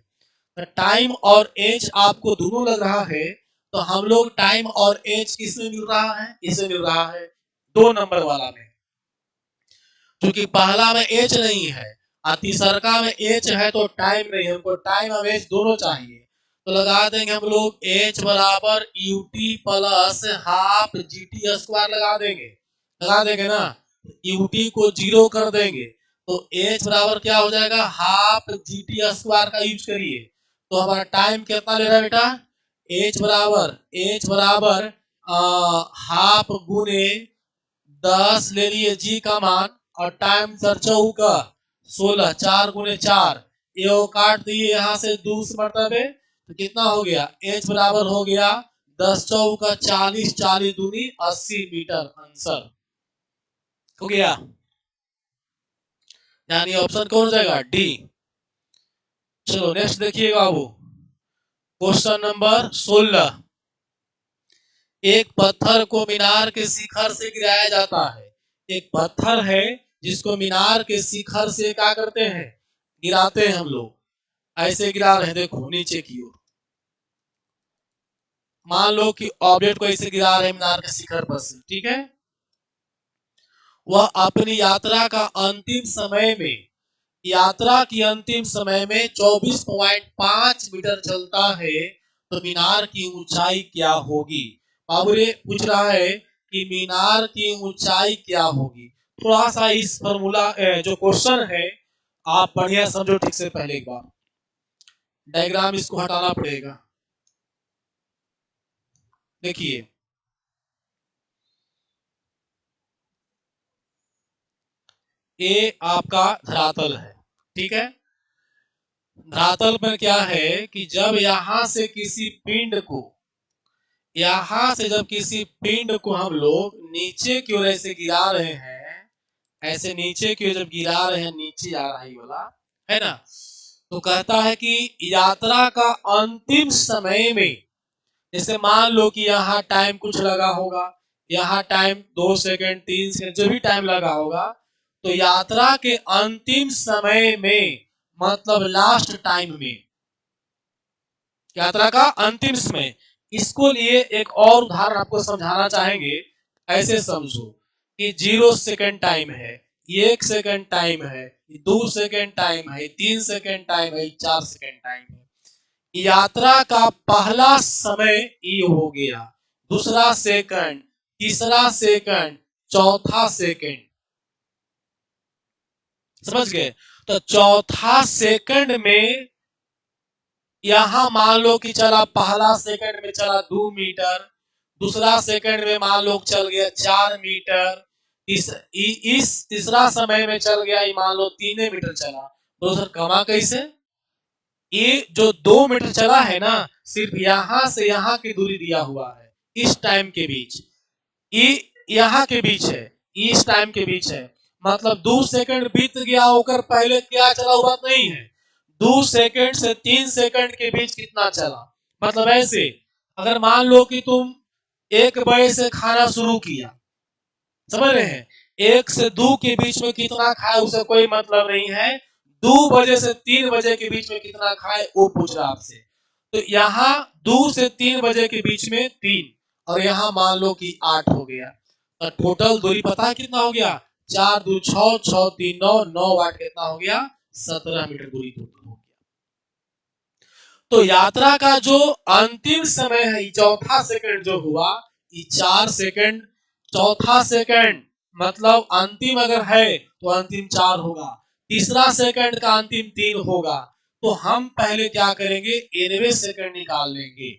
टाइम और एज आपको दोनों लग रहा है, तो हम लोग टाइम और एज किसमें मिल रहा है, इसमें मिल रहा है 2 नंबर वाला में, क्योंकि पहला में एच नहीं है और तीसरा में एच है, तो टाइम नहीं है, हमको टाइम और एच दोनों चाहिए। तो लगा देंगे हम लोग एच बराबर U T plus half G T square लगा देंगे ना, यू टी को 0 कर देंगे, तो एच बराबर क्या हो जाएगा, हाफ जी टी स्क्वायर का यूज करिए, तो हमारा टाइम कितना ले रहा है बेटा, एच बराबर हाफ गुने 10 ले लिए जी का मान, और टाइम सर चौका 16, 4 गुने 4, ये काट दिए यहाँ से 2 मरतबे, तो कितना हो गया, h बराबर हो गया 10 चौका 40, 40 दूनी 80 मीटर आंसर हो गया। यानी ऑप्शन कौन हो जाएगा, डी। चलो नेक्स्ट देखिएगा बाबू, क्वेश्चन नंबर 16। एक पत्थर को मीनार के शिखर से गिराया जाता है। एक पत्थर है जिसको मीनार के शिखर से क्या करते हैं, गिराते हैं हम लोग। ऐसे गिरा रहे हैं, देखो नीचे की ओर। मान लो कि ऑब्जेक्ट को ऐसे गिरा रहे हैं मीनार के शिखर पर से, ठीक है। वह अपनी यात्रा का अंतिम समय में, यात्रा की अंतिम समय में 24.5 मीटर चलता है, तो मीनार की ऊंचाई क्या होगी। बाबू रे पूछ रहा है कि मीनार की ऊंचाई क्या होगी। थोड़ा सा इस फॉर्मूला जो क्वेश्चन है आप बढ़िया समझो ठीक से। पहले एक बार डायग्राम इसको हटाना पड़ेगा। देखिए ये आपका धरातल है, ठीक है। धरातल पर क्या है कि जब यहां से किसी पिंड को, यहां से जब किसी पिंड को हम लोग नीचे की ओर ऐसे गिरा रहे हैं, ऐसे नीचे की ओर जब गिरा रहे हैं, नीचे आ रहा है वाला, है ना। तो कहता है कि यात्रा का अंतिम समय में, जैसे मान लो कि यहाँ टाइम कुछ लगा होगा, यहाँ टाइम 2 सेकंड 3 सेकंड जो भी टाइम लगा होगा, तो यात्रा के अंतिम समय में मतलब लास्ट टाइम में, यात्रा का अंतिम समय। इसको लिए एक और उदाहरण आपको समझाना चाहेंगे। ऐसे समझो कि 0 सेकंड टाइम है, 1 सेकंड टाइम है, 2 सेकंड टाइम है, 3 सेकंड टाइम है, 4 सेकंड टाइम है। यात्रा का पहला समय ये हो गया, दूसरा सेकंड, तीसरा सेकंड, चौथा सेकंड, समझ गए। तो चौथा सेकंड में यहां मान लो कि चला, पहला सेकंड में चला 2 मीटर, दूसरा सेकंड में मान लो चल गया 4 मीटर, इस तीसरा समय में चल गया मान लो 3 मीटर चला। तो सर कमा कैसे, ये जो 2 मीटर चला है ना, सिर्फ यहां से यहां की दूरी दिया हुआ है, इस टाइम के बीच, ये यहाँ के बीच है, इस टाइम के बीच है। मतलब 2 सेकंड बीत गया होकर पहले क्या चला हुआ नहीं है, 2 सेकंड से 3 सेकंड के बीच कितना चला। मतलब ऐसे अगर मान लो कि तुम 1 बजे से खाना शुरू किया, समझ रहे हैं, 1 से 2 के बीच में कितना खाए उसे कोई मतलब नहीं है, 2 बजे से 3 बजे के बीच में कितना खाए वो पूछ रहा आपसे। तो यहाँ 2 से 3 बजे के बीच में 3, और यहाँ मान लो कि 8 हो गया। तो टोटल दूरी पता है कितना हो गया, 4 2 6, 6 3 9, 9 8 कितना हो गया, 17 मीटर दूरी टोटल हो गया। तो यात्रा का जो अंतिम समय है, चौथा सेकंड जो हुआ, ये 4 सेकंड, चौथा सेकंड मतलब अंतिम अगर है तो अंतिम 4 होगा, तीसरा सेकंड का अंतिम 3 होगा। तो हम पहले क्या करेंगे, 1वें सेकंड निकाल लेंगे।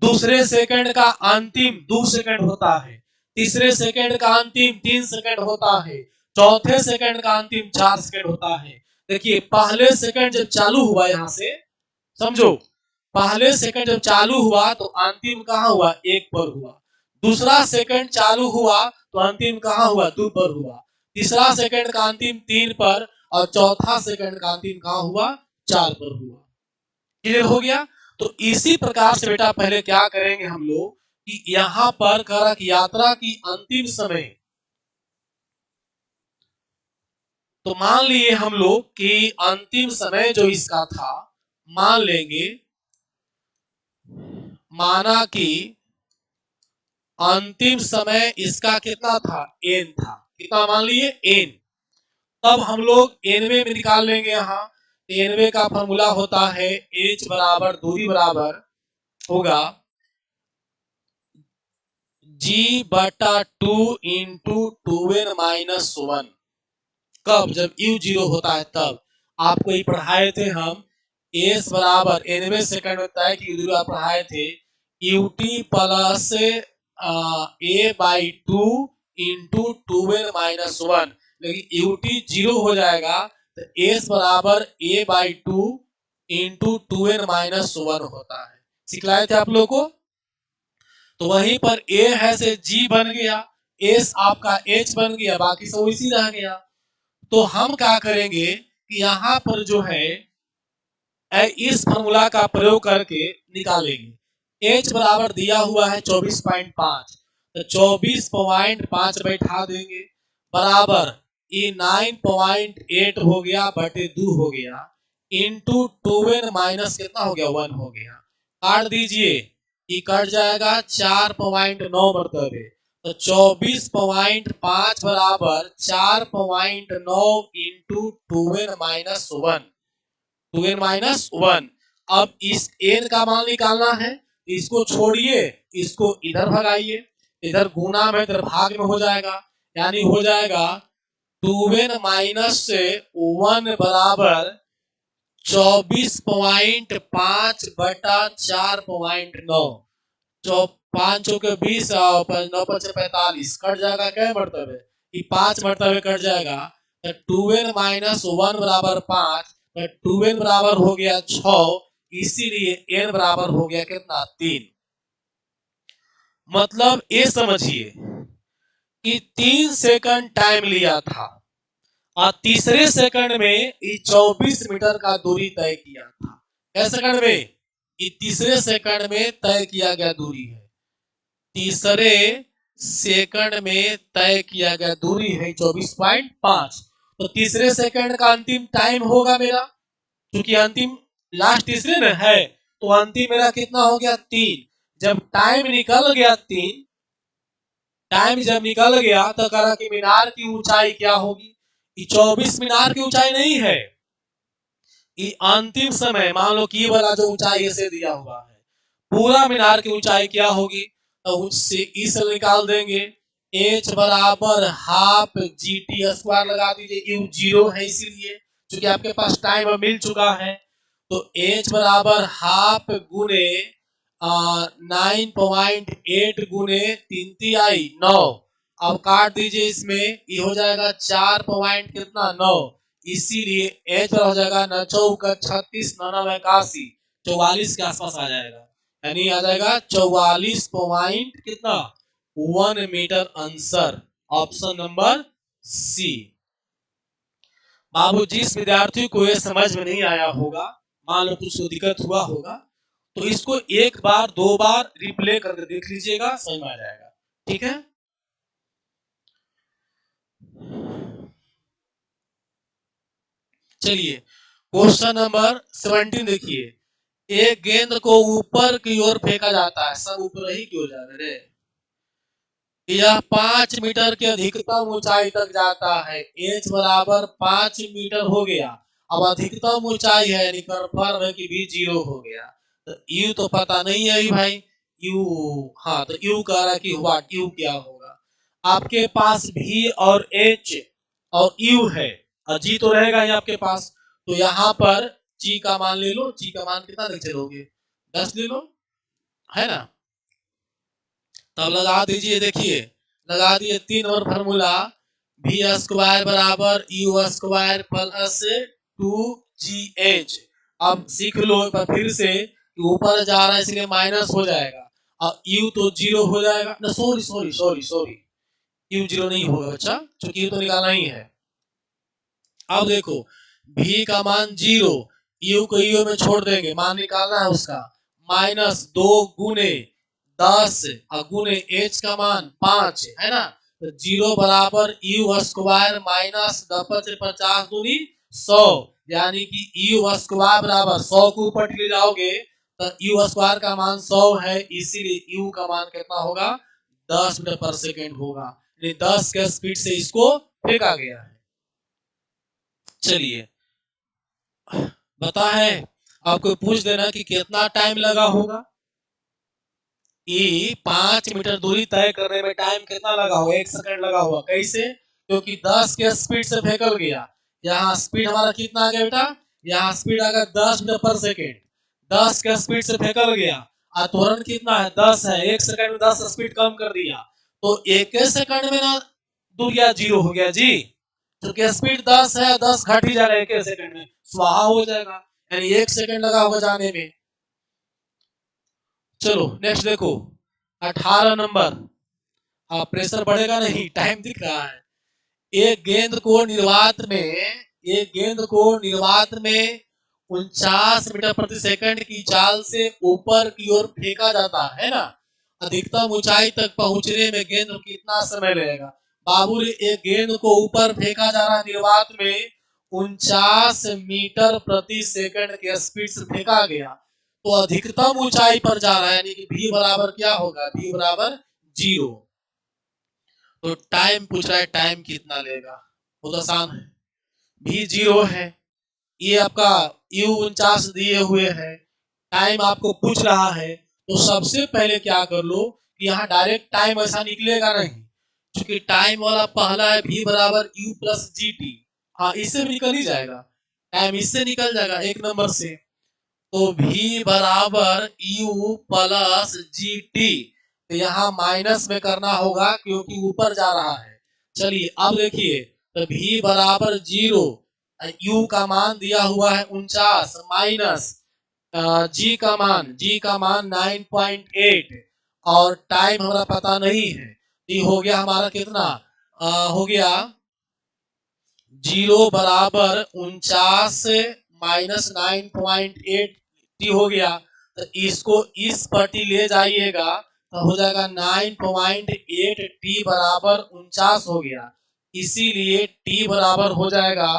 दूसरे सेकंड का अंतिम 2 सेकंड होता है, तीसरे सेकंड का अंतिम 3 सेकंड होता है, चौथे सेकंड का अंतिम 4 सेकंड होता है। देखिए पहले सेकंड जब चालू हुआ, यहां से समझो, पहले सेकंड जब चालू हुआ तो अंतिम कहां हुआ, 1 पर हुआ। दूसरा सेकंड चालू हुआ तो अंतिम कहां हुआ, 2 पर हुआ। तीसरा सेकंड का अंतिम 3 पर, और चौथा सेकंड का अंतिम कहां हुआ, 4 पर हुआ। क्लियर हो गया। तो इसी प्रकार से बेटा पहले क्या करेंगे हम लोग कि यहां पर करा कि यात्रा की अंतिम समय, तो मान लिए हम लोग कि अंतिम समय जो इसका था, मान लेंगे, माना कि अंतिम समय इसका कितना था, एन था, कितना मान लिए, एन। तब हम लोग एनवे में निकाल लेंगे। यहाँ एनवे का फॉर्मूला होता है एच बराबर दूरी बराबर होगा जी बटा 2 इंटू 2n-1। कब, जब u 0 होता है तब। आपको ये पढ़ाए थे हम, एस बराबर एनवे सेकंड में तय की दूरी पढ़ाए थे, ut plus a by 2 into 2n-1। लेकिन ut 0 हो जाएगा तो एस बराबर a बाई 2 इंटू 2n-1 होता है। सिखलाए थे आप लोगों को। तो वहीं पर ए है से जी बन गया, एस आपका एच बन गया, बाकी सब इसी रह गया। तो हम क्या करेंगे कि यहाँ पर जो है इस फॉर्मूला का प्रयोग करके निकालेंगे। H बराबर दिया हुआ है 24.5, तो 24.5 बैठा देंगे बराबर ये 9.8 हो गया बटे 2 हो गया इंटू 2n- कितना हो गया 1 हो गया। काट दीजिए, ये कट जाएगा 4.9 मरतबे, तो 24.5 बराबर 4.9 इंटू 2n-1, 2n-1। अब इस n का मान निकालना है, इसको छोड़िए, इसको इधर भगाइए, इधर गुना में इधर भाग में हो जाएगा, यानी हो जाएगा 2n-1 बराबर 24.5 बटा 4.9। 5 चौके 20 और 9 5 45 कट जाएगा क्या मरतबे, ये 5 मरतबे कट जाएगा। तो 2n-1 बराबर 5, तो 2n बराबर हो गया 6, इसीलिए n बराबर हो गया कितना 3। मतलब ये समझिए कि 3 सेकंड टाइम लिया था और तीसरे सेकंड में 24 मीटर का दूरी तय किया था। क्या सेकंड में? ये तीसरे सेकंड में तय किया गया दूरी है, तीसरे सेकंड में तय किया गया दूरी है 24.5। तो तीसरे सेकंड का अंतिम टाइम होगा मेरा, क्योंकि अंतिम लास्ट तीसरे में है, तो अंतिम मेरा कितना हो गया 3। जब टाइम निकल गया 3, टाइम जब निकल गया तो कहा कि मीनार की ऊंचाई क्या होगी। 24 मीनार की ऊंचाई नहीं है, ये अंतिम समय मान लो कि ये वाला जो ऊंचाई ऐसे दिया हुआ है, पूरा मीनार की ऊंचाई क्या होगी, तो उससे इस निकाल देंगे। h बराबर हाफ जी टी स्क्वायर लगा दीजिए, यू 0 है इसीलिए, क्योंकि आपके पास टाइम मिल चुका है। तो h बराबर हाफ गुने 9.8 गुने 3 तिहाई 9। अब काट दीजिए, इसमें ये हो जाएगा 4 पॉइंट कितना 9, इसीलिए h हो जाएगा 9 चौका 36 9 81, 44 के आसपास आ जाएगा, यानी आ जाएगा 44 पॉइंट कितना 1 metre answer, option number C. बाबू जिस विद्यार्थी को ये समझ में नहीं आया होगा, मान लो कुछ दिक्कत हुआ होगा, तो इसको एक बार 2 बार रिप्ले करके देख लीजिएगा, समझ में आ जाएगा। ठीक है, चलिए क्वेश्चन नंबर 17 देखिए। एक गेंद को ऊपर की ओर फेंका जाता है, सब ऊपर ही क्यों जा रहे, यह 5 मीटर की अधिकतम ऊंचाई तक जाता है। h बराबर 5 मीटर हो गया। अब अधिकतम ऊंचाई है, यानी कन्फर्म है कि भी 0 हो गया। तो u तो पता नहीं है भाई, u, हाँ तो u कह रहा है कि व्हाट u क्या होगा। आपके पास v और h और u है, और g तो रहेगा ही आपके पास, तो यहाँ पर g का मान ले लो। g का मान कितना ले चलोगे, 10 ले लो, है ना। तब लगा दीजिए, देखिए लगा दिए 3 और फॉर्मूला, वी स्क्वायर बराबर यू स्क्वायर प्लस 2gh। अब सीख लो एक बार फिर से, ऊपर जा रहा है इसलिए माइनस हो जाएगा, और u तो 0 हो जाएगा ना, sorry sorry sorry sorry, u 0 नहीं होगा बच्चा, क्योंकि u तो निकालना ही है। अब देखो v का मान 0, u को u में छोड़ देंगे, मान निकालना है उसका, -2 गुने 10 गुने h का मान 5 है ना, तो 0 बराबर u स्क्वायर माइनस 50 दूनी 100, यानी कि u स्क्वायर बराबर 100 को ऊपर ले जाओगे तो u स्क्वायर का मान 100 है, इसीलिए u का मान कितना होगा 10 मीटर पर सेकेंड होगा, 10 के स्पीड से इसको फेंका गया है। चलिए बता है, आपको पूछ देना कि कितना टाइम लगा होगा, ये 5 मीटर दूरी तय करने में टाइम कितना लगा होगा, 1 सेकंड लगा होगा। कैसे, क्योंकि 10 के स्पीड से फेंकल गया, यहाँ स्पीड हमारा कितना आ गया बेटा, यहाँ स्पीड आ गया 10 मीटर पर सेकेंड, 10 के स्पीड से फेंकल गया, और त्वरण कितना है 10 है, 1 सेकंड में 10 स्पीड कम कर दिया, तो 1 सेकंड में ना दूरिया 0 हो गया जी, क्योंकि स्पीड 10 है, 10 घट ही जाएगा 1 सेकंड में, स्वाहा हो जाएगा। यानी 1 सेकंड लगा होगा जाने में। चलो नेक्स्ट देखो 18 नंबर। हाँ प्रेशर बढ़ेगा नहीं, टाइम दिख रहा है। एक गेंद को निर्वात में एक गेंद को निर्वात में 49 मीटर प्रति सेकंड की चाल से ऊपर की ओर फेंका जाता है ना। अधिकतम ऊंचाई तक पहुंचने में गेंद को कितना समय लगेगा? बाबू एक गेंद को ऊपर फेंका जा रहा है निर्वात में 49 मीटर प्रति सेकंड के स्पीड से फेंका गया, तो अधिकतम ऊंचाई पर जा रहा है, यानी कि v बराबर क्या होगा? v बराबर 0। तो टाइम पूछ रहा है, टाइम कितना लेगा? बहुत आसान है, भी 0 है, ये आपका u 49 दिए हुए है, टाइम आपको पूछ रहा है, तो सबसे पहले क्या कर लो कि यहाँ डायरेक्ट टाइम ऐसा निकलेगा नहीं, क्योंकि टाइम वाला पहला है v बराबर u प्लस जी टी। हाँ इससे भी निकल ही जाएगा, टाइम इससे निकल जाएगा एक नंबर से। तो v बराबर u प्लस जी टी, तो यहाँ माइनस में करना होगा क्योंकि ऊपर जा रहा है। चलिए अब देखिए, तो v बराबर 0, u का मान दिया हुआ है 49 माइनस g का मान 9.8 और टाइम हमारा पता नहीं है, ये हो गया हमारा कितना? हो गया 0 बराबर 49 माइनस 9.8 टी हो गया। तो इसको इस पट्टी ले जाइएगा तो हो जाएगा 9.8 टी बराबर 49 हो गया, इसीलिए टी बराबर हो जाएगा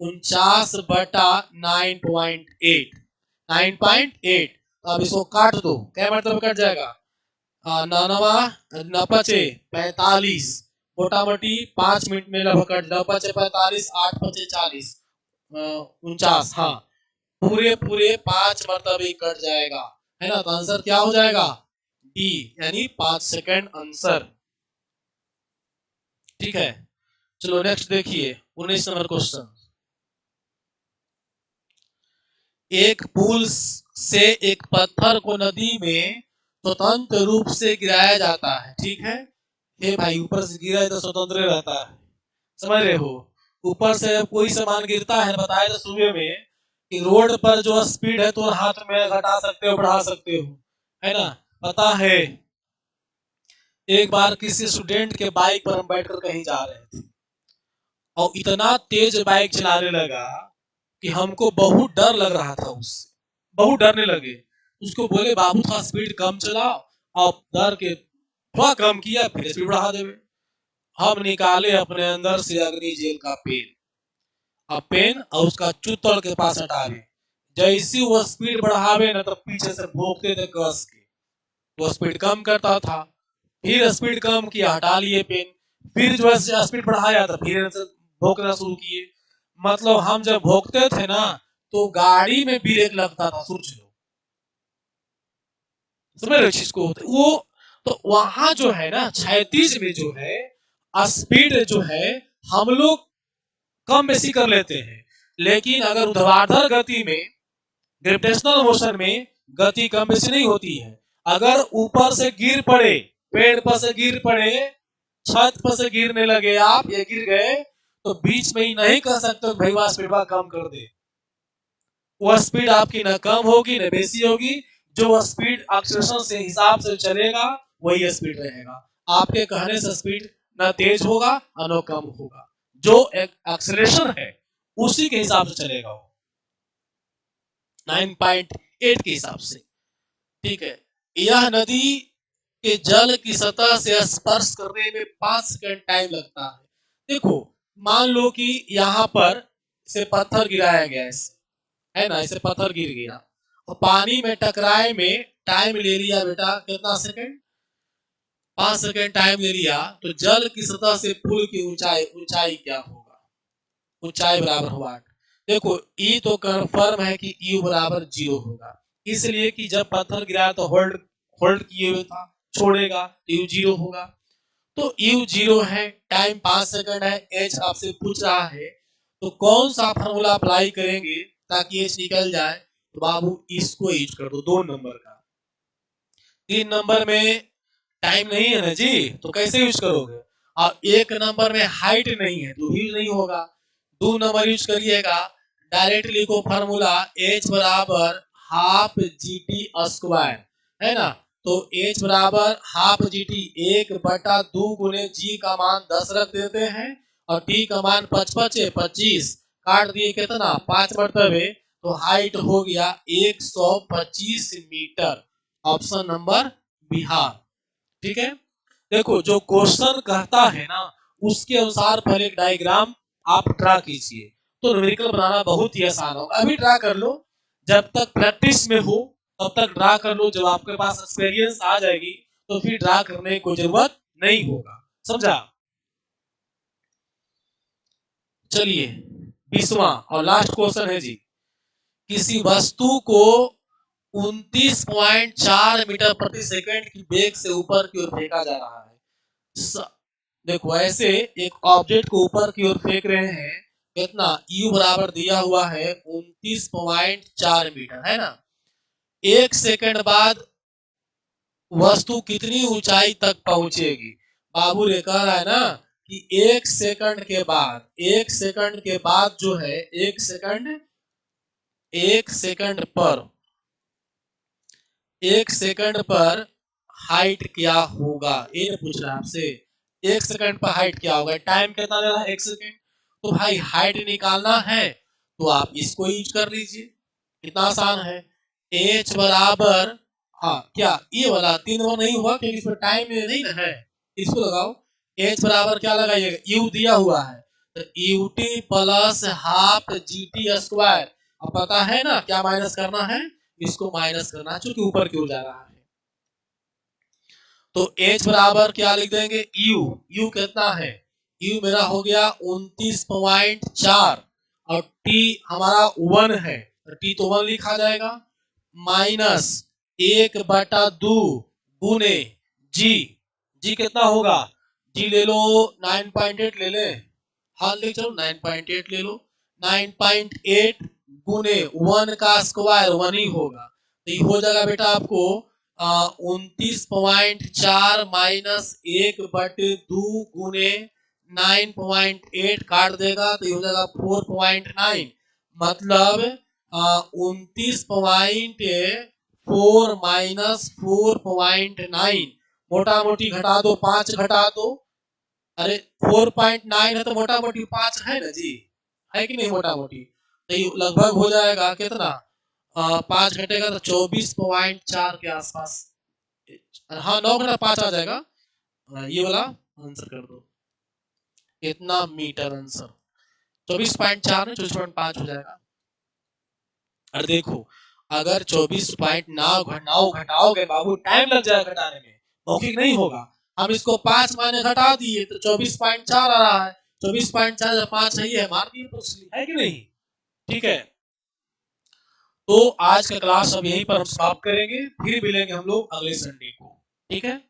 49 बटा 9.8। 9.8, तो अब इसको काट दो, क्या मतलब कट जाएगा? नानवा नपचे 45, मोटा मोटी 5 मिनट में लगभग कट, 9×5 = 45, 8×5 = 40, 49। हाँ पूरे पूरे 5 मरतबे कट जाएगा, है ना। तो आंसर क्या हो जाएगा? डी, यानी 5 सेकंड आंसर। ठीक है, चलो नेक्स्ट देखिए 19 नंबर क्वेश्चन। एक पुल से एक पत्थर को नदी में स्वतंत्र रूप से गिराया जाता है, ठीक है। ये भाई ऊपर से गिरा तो स्वतंत्र रहता है, समझ रहे हो। ऊपर से जब कोई सामान गिरता है, बताया था सुबह में कि रोड पर जो स्पीड है तो हाथ में घटा सकते हो बढ़ा सकते हो, है ना। पता है एक बार किसी स्टूडेंट के बाइक पर हम बैठकर कहीं जा रहे थे और इतना तेज बाइक चलाने लगा कि हमको बहुत डर लग रहा था, उससे बहुत डरने लगे। उसको बोले बाबू थोड़ा स्पीड कम चलाओ, और डर के थोड़ा कम किया, फिर स्पीड बढ़ा देवे। हम निकाले अपने अंदर से अग्नि जेल का पेन, अब पेन और उसका चुत्तड़ के पास हटावे, जैसी वो स्पीड बढ़ावे ना तो पीछे से भोंकते थे कस के। वो स्पीड कम करता था, फिर स्पीड कम किया, हटा लिए पेन, फिर जो है स्पीड बढ़ाया तो फिर भोंकना शुरू किए। मतलब हम जब भोंकते थे ना तो गाड़ी में ब्रेक लगता था, सोच लो, समझ रहे चीज को। वो तो वहां जो है ना 36 में जो है स्पीड जो है हम लोग कम बेसी कर लेते हैं, लेकिन अगर ऊर्ध्वाधर गति में ग्रेविटेशनल मोशन में गति कम बेसी नहीं होती है। अगर ऊपर से गिर पड़े, पेड़ पर से गिर पड़े, छत पर से गिरने लगे आप, ये गिर गए, तो बीच में ही नहीं कह सकते भाई वह स्पीड कम कर दे। वह स्पीड आपकी न कम होगी न बेसी होगी, जो स्पीड एक्सेलरेशन से हिसाब से चलेगा वही स्पीड रहेगा। आपके कहने से स्पीड न तेज होगा और न कम होगा, जो एक एक्सेलरेशन है उसी के हिसाब से चलेगा वो 9.8 के हिसाब से। ठीक है, यह नदी के जल की सतह से स्पर्श करने में 5 सेकंड टाइम लगता है। देखो मान लो कि यहाँ पर से पत्थर गिराया गया है ना, इसे पत्थर गिर गया और पानी में टकराए में टाइम ले लिया बेटा कितना सेकंड? 5 सेकंड टाइम ले लिया, तो जल की सतह से पुल की ऊंचाई ऊंचाई क्या होगा? ऊंचाई बराबर हुआ। देखो ई तो कंफर्म है कि यू बराबर 0 होगा, इसलिए कि जब पत्थर गिरा तो होल्ड होल्ड किए हुए था, छोड़ेगा तो यू 0 होगा। तो यू 0 है, टाइम 5 सेकंड है, एच आपसे पूछ रहा है, तो कौन सा फार्मूला अप्लाई करेंगे ताकि एच निकल जाए? तो बाबू इसको यूज कर दो, 2 नंबर का। 3 नंबर में टाइम नहीं है ना जी, तो कैसे यूज करोगे? और 1 नंबर में हाइट नहीं है तो यूज नहीं होगा। 2 नंबर यूज करिएगा, डायरेक्टली को फॉर्मूला H बराबर हाफ जी टी स्क्वायर है ना। तो H बराबर हाफ जी टी 1/2 गुने जी का मान 10 रख देते हैं और टी का मान 25 काट दिए कितना 5 मरतबे, तो हाइट हो गया 125 मीटर। Option number Bihar. ठीक है, देखो जो क्वेश्चन कहता है ना उसके अनुसार पहले एक डायग्राम आप ड्रा कीजिए, तो न्यूमेरिकल बनाना बहुत ही आसान होगा। अभी ड्रा कर लो, जब तक प्रैक्टिस में हो तब तक ड्रा कर लो, जब आपके पास एक्सपीरियंस आ जाएगी तो फिर ड्रा करने की कोई जरूरत नहीं होगा। समझा? चलिए 20वां और लास्ट क्वेश्चन है जी, किसी वस्तु को 29.4 मीटर प्रति सेकंड की वेग से ऊपर की ओर फेंका जा रहा है। देखो ऐसे एक ऑब्जेक्ट को ऊपर की ओर फेंक रहे हैं, कितना u बराबर दिया हुआ है 29.4 मीटर है ना। एक सेकंड बाद वस्तु कितनी ऊंचाई तक पहुंचेगी? बाबू रे कह रहा है ना कि एक सेकंड के बाद जो है एक सेकंड पर हाइट क्या होगा, ये पूछ रहा है आपसे। एक सेकंड पर हाइट क्या होगा, टाइम कितना ले रहा है, एक सेकंड। तो भाई हाइट निकालना है तो आप इसको यूज कर लीजिए, कितना आसान है। H बराबर हाँ क्या ये वाला 3 वो नहीं हुआ क्योंकि इसमें टाइम नहीं ना है, इसको लगाओ। H बराबर क्या लगाइएगा, U दिया हुआ है तो UT plus half GT square. अब पता है ना क्या माइनस करना है, इसको माइनस करना है क्योंकि ऊपर की ओर जा रहा है। तो H बराबर क्या लिख देंगे, U कितना है, U मेरा हो गया 29.4 और T हमारा 1 है तो T तो 1 लिखा जाएगा, माइनस 1/2 गुने जी कितना होगा, जी ले लो 9.8 ले ले, हाँ ले चलो 9.8 ले लो, 9.8 गुने 1 का स्क्वायर 1 ही होगा, तो ये हो जाएगा बेटा आपको 29.4 माइनस 1/2 गुने 9.8 काट देगा तो ये हो जाएगा 4.9, मतलब 29.4 माइनस 4.9, मोटा मोटी घटा दो 5 घटा दो, अरे 4.9 है तो मोटा मोटी 5 है ना जी, है कि नहीं मोटा मोटी, तो ये लगभग हो जाएगा कितना 5 घटेगा तो 24.4 के आसपास, हाँ 9 घटा 5 आ जाएगा, ये वाला आंसर कर दो, कितना मीटर आंसर 24.4 में 24.5 हो जाएगा। और देखो अगर 24.9 घटाओगे बाबू टाइम लग जाएगा घटाने में, मौखिक नहीं होगा। हम इसको 5 माने घटा दिए तो 24.4 आ रहा है, 24.4 5 है, मार दिए तो है कि नहीं। ठीक है, तो आज का क्लास अब यहीं पर हम समाप्त करेंगे, फिर मिलेंगे हम लोग अगले संडे को। ठीक है।